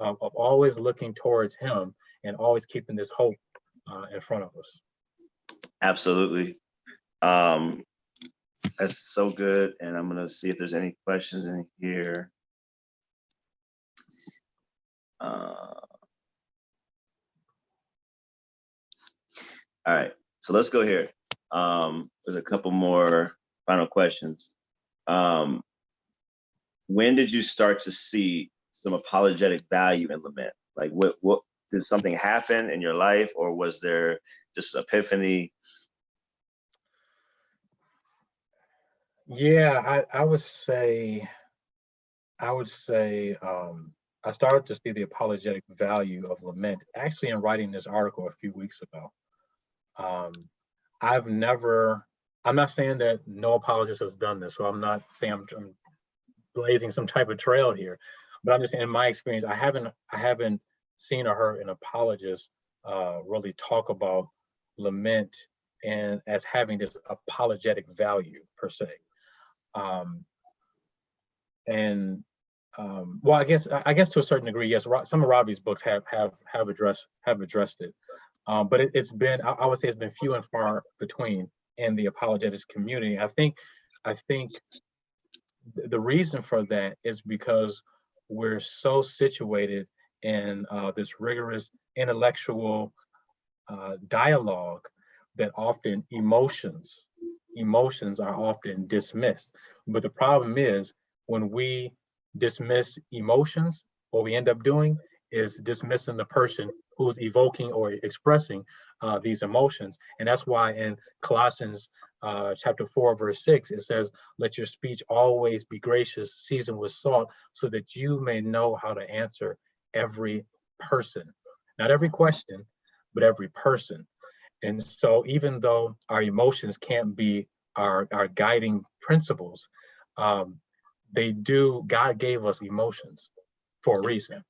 of always looking towards him and always keeping this hope in front of us. Absolutely. That's so good. And I'm going to see if there's any questions in here. All right, so let's go here. There's a couple more final questions. When did you start to see some apologetic value in lament? Like what did something happen in your life, or was there just epiphany? Yeah, I would say I started to see the apologetic value of lament actually in writing this article a few weeks ago. I'm not saying that no apologist has done this, so I'm not saying I'm blazing some type of trail here, but I'm just saying in my experience, I haven't seen or heard an apologist really talk about lament and as having this apologetic value per se. Well, I guess to a certain degree, yes, some of Ravi's books have addressed it, but it's been, I would say it's been few and far between in the apologetics community. I think the reason for that is because we're so situated in this rigorous intellectual dialogue that often emotions are often dismissed. But the problem is when we dismiss emotions, what we end up doing is dismissing the person who's evoking or expressing these emotions. And that's why in Colossians chapter 4, verse 6, it says, let your speech always be gracious, seasoned with salt, so that you may know how to answer every person. Not every question, but every person. And so even though our emotions can't be our guiding principles, God gave us emotions for a reason.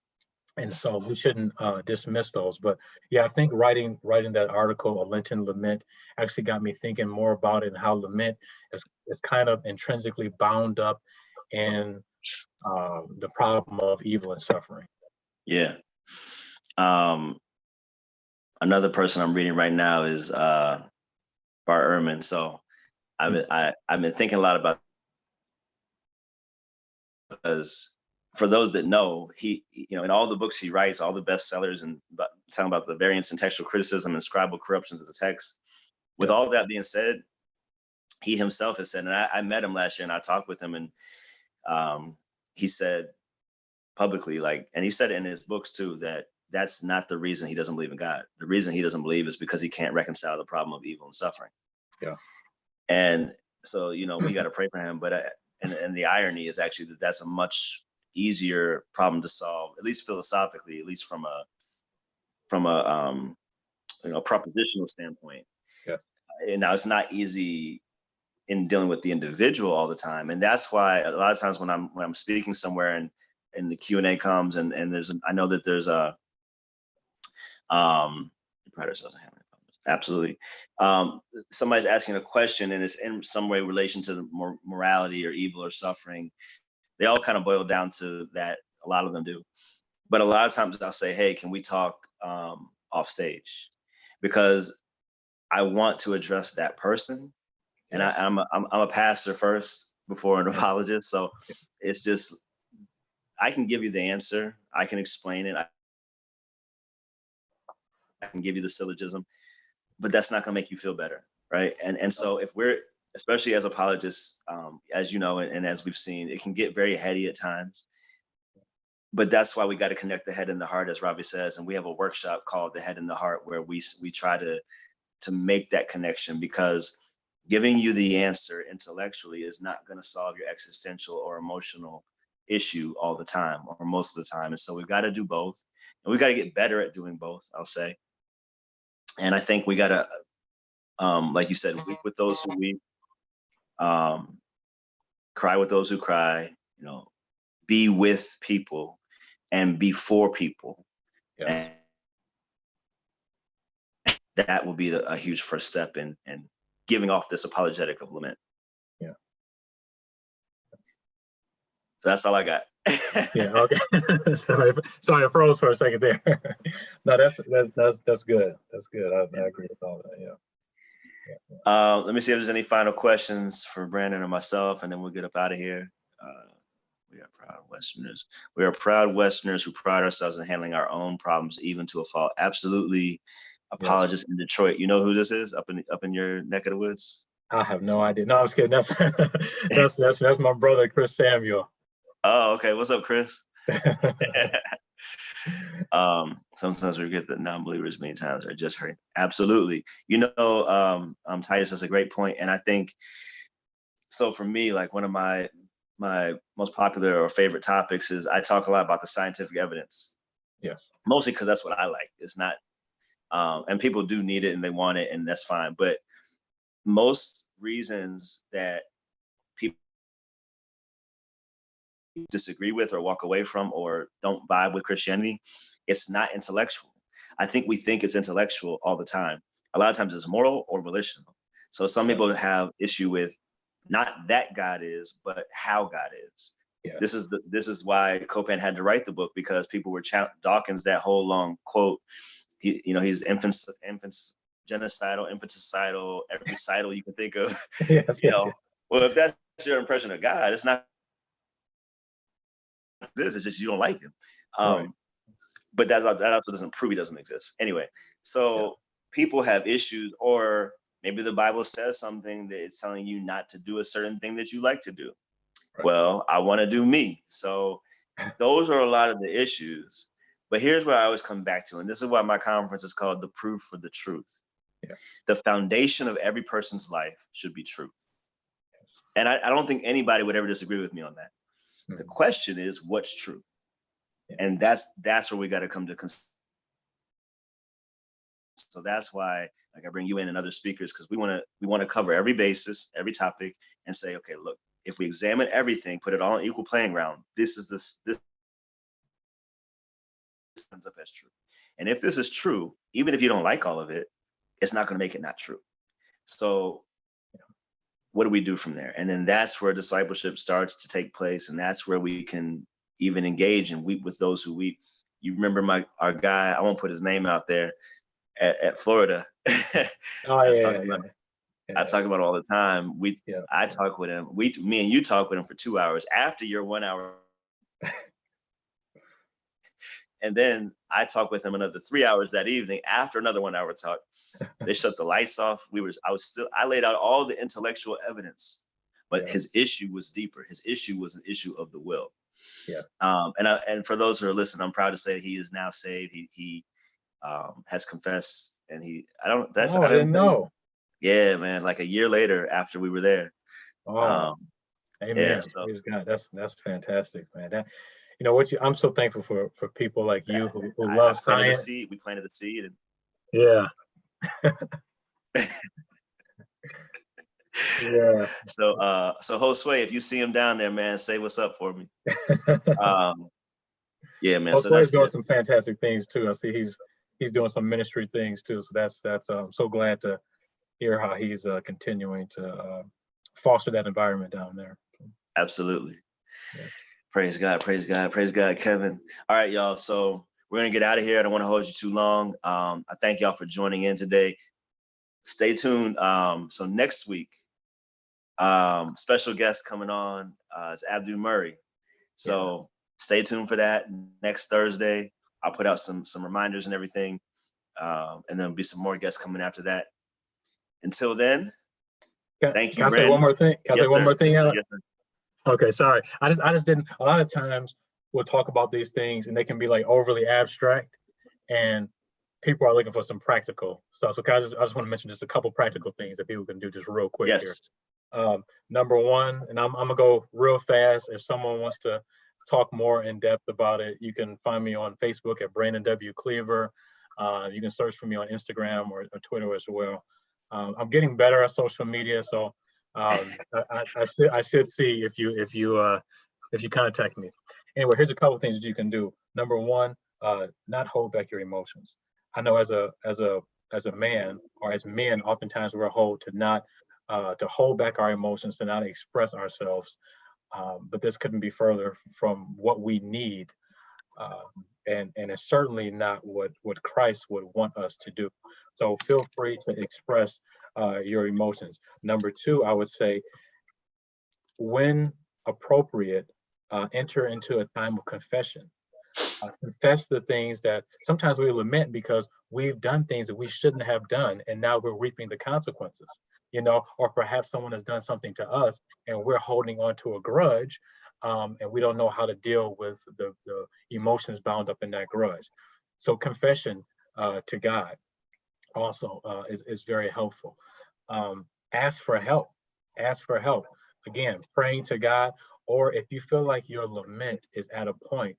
And so we shouldn't dismiss those. But yeah, I think writing that article, A Lenten Lament, actually got me thinking more about it, and how lament is kind of intrinsically bound up in the problem of evil and suffering. Yeah. Another person I'm reading right now is Bart Ehrman. So I've been thinking a lot about, because for those that know, he in all the books he writes, all the bestsellers, and talking about the variance in textual criticism and scribal corruptions of the text. With all that being said, he himself has said, and I met him last year and I talked with him, and he said publicly, and he said it in his books too, that that's not the reason he doesn't believe in God. The reason he doesn't believe is because he can't reconcile the problem of evil and suffering. Yeah. And so, we got to pray for him. But and the irony is actually that that's a much easier problem to solve, at least philosophically, at least from a propositional standpoint. Yeah. And now it's not easy in dealing with the individual all the time, and that's why a lot of times when I'm speaking somewhere and the Q&A comes and I know that there's a absolutely. Somebody's asking a question and it's in some way relation to the morality or evil or suffering. They all kind of boil down to that. A lot of them do. But a lot of times I'll say, hey, can we talk off stage? Because I want to address that person. And I'm a pastor first before an apologist. So it's just, I can give you the answer. I can explain it. I can give you the syllogism, but that's not going to make you feel better, right? And so if we're, especially as apologists, as you know, and as we've seen, it can get very heady at times. But that's why we got to connect the head and the heart, as Ravi says. And we have a workshop called The Head and the Heart, where we try to make that connection, because giving you the answer intellectually is not going to solve your existential or emotional issue all the time, or most of the time. And so we've got to do both, and we got to get better at doing both, I'll say. And I think we got to, like you said, weep with those who weep, cry with those who cry, be with people and be for people. Yeah. And that will be a huge first step in giving off this apologetic of lament. Yeah. So that's all I got. Yeah. Okay. Sorry, I froze for a second there. No, that's good. That's good. I agree with all that. Yeah. Let me see if there's any final questions for Brandon or myself, and then we'll get up out of here. We are proud Westerners. We are proud Westerners who pride ourselves in handling our own problems, even to a fault. Absolutely. Apologist in Detroit. You know who this is up in your neck of the woods? I have no idea. No, I was kidding. That's my brother, Chris Samuel. Oh, okay. What's up, Chris? Sometimes we get the non-believers many times are just hurt. Absolutely. Titus has a great point. And I think, so for me, like one of my most popular or favorite topics is I talk a lot about the scientific evidence. Yes. Mostly because that's what I like. It's not, and people do need it and they want it, and that's fine. But most reasons that people disagree with or walk away from or don't vibe with Christianity, it's not intellectual. I think we think it's intellectual all the time. A lot of times it's moral or volitional. So some people have issue with not that God is, but how God is. Yeah. This is why Copan had to write the book, because people were Dawkins, that whole long quote. He's genocidal, infanticidal, every sidal you can think of. Yes. Well, if that's your impression of God, it's not this. It's just you don't like him. Right. But that also doesn't prove he doesn't exist. Anyway, so people have issues, or maybe the Bible says something that it's telling you not to do a certain thing that you like to do. Right. Well, I want to do me. So those are a lot of the issues. But here's where I always come back to, and this is why my conference is called The Proof for the Truth. Yeah. The foundation of every person's life should be truth. And I don't think anybody would ever disagree with me on that. Mm-hmm. The question is, what's true? Yeah. And that's where we got to come to So that's why, like, I bring you in and other speakers, because we want to cover every basis, every topic, and say, okay, look, if we examine everything, put it all on equal playing ground, this comes up as true. And if this is true, even if you don't like all of it, it's not going to make it not true. So what do we do from there? And then that's where discipleship starts to take place. And that's where we can even engage and weep with those who weep. You remember our guy, I won't put his name out there, at Florida. Oh, I talk about it all the time. I talk with him. Me and you talk with him for 2 hours after your 1 hour. And then I talk with him another 3 hours that evening after another 1 hour talk. They shut the lights off. I laid out all the intellectual evidence, but his issue was deeper. His issue was an issue of the will. Yeah. And for those who are listening, I'm proud to say he is now saved. He has confessed, and I didn't know. Yeah, man. Like a year later, after we were there. Amen. Yeah, so praise God. That's fantastic, man. I'm so thankful for people like you who love science. We planted a seed. And yeah. Yeah. So Josue, if you see him down there, man, say what's up for me. Yeah, man. So that's doing some fantastic things too. I see he's doing some ministry things too. So that's I'm so glad to hear how he's continuing to foster that environment down there. Absolutely. Yeah. Praise God, Kevin. All right, y'all. So we're gonna get out of here. I don't want to hold you too long. I thank y'all for joining in today. Stay tuned. So next week, special guest coming on is Abdul Murray. So stay tuned for that. Next Thursday, I'll put out some reminders and everything. And then there'll be some more guests coming after that. Until then, thank you, Brandon. Can I say one more thing? One more thing, Alan? Yes, sir. Okay, sorry. I just didn't. A lot of times we'll talk about these things and they can be like overly abstract, and people are looking for some practical stuff. So I just want to mention just a couple practical things that people can do just real quick here. Number one, and I'm gonna go real fast. If someone wants to talk more in depth about it, you can find me on Facebook at Brandon W. Cleaver. You can search for me on Instagram or Twitter as well. I'm getting better at social media, so I should see if you contact me. Anyway, here's a couple of things that you can do. Number one, not hold back your emotions. I know as a man, or as men, oftentimes we're told to hold back our emotions, to not express ourselves. But this couldn't be further from what we need. And it's certainly not what Christ would want us to do. So feel free to express your emotions. Number two, I would say, when appropriate, enter into a time of confession. Confess the things that sometimes we lament because we've done things that we shouldn't have done, and now we're reaping the consequences. Or perhaps someone has done something to us and we're holding on to a grudge, and we don't know how to deal with the emotions bound up in that grudge. So confession to God also is very helpful. Ask for help. Again, praying to God, or if you feel like your lament is at a point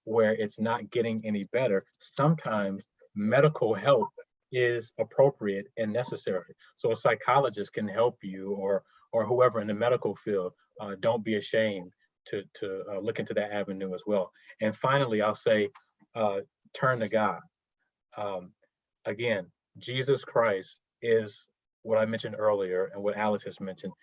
where it's not getting any better, sometimes medical help is appropriate and necessary. So a psychologist can help you, or whoever in the medical field. Don't be ashamed to look into that avenue as well. And finally, I'll say, turn to God. Again, Jesus Christ is what I mentioned earlier and what Alice has mentioned.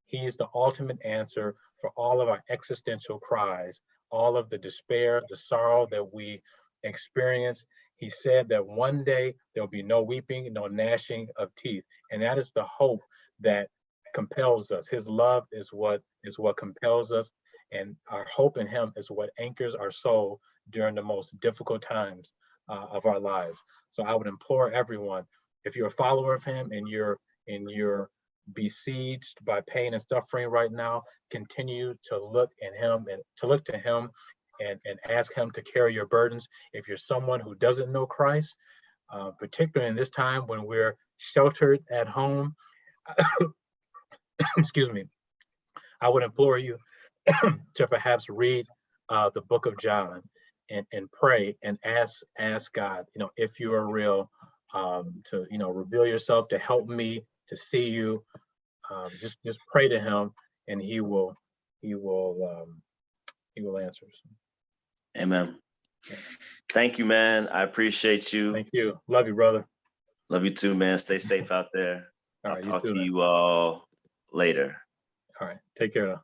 He's the ultimate answer for all of our existential cries, all of the despair, the sorrow that we experience. He said that one day there'll be no weeping, no gnashing of teeth. And that is the hope that compels us. His love is what compels us. And our hope in him is what anchors our soul during the most difficult times of our lives. So I would implore everyone, if you're a follower of him and you're besieged by pain and suffering right now, continue to look to him and ask him to carry your burdens. If you're someone who doesn't know Christ, particularly in this time when we're sheltered at home, excuse me, I would implore you to perhaps read the book of John and pray and ask God, if you are real, to, reveal yourself, to help me to see you. Just pray to him, and he will answer. Amen. Thank you, man. I appreciate you. Thank you. Love you, brother. Love you too, man. Stay safe out there. All I'll right, talk you too, to man. you all later. All right. Take care now.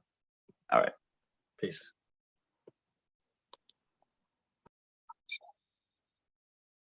All right. Peace.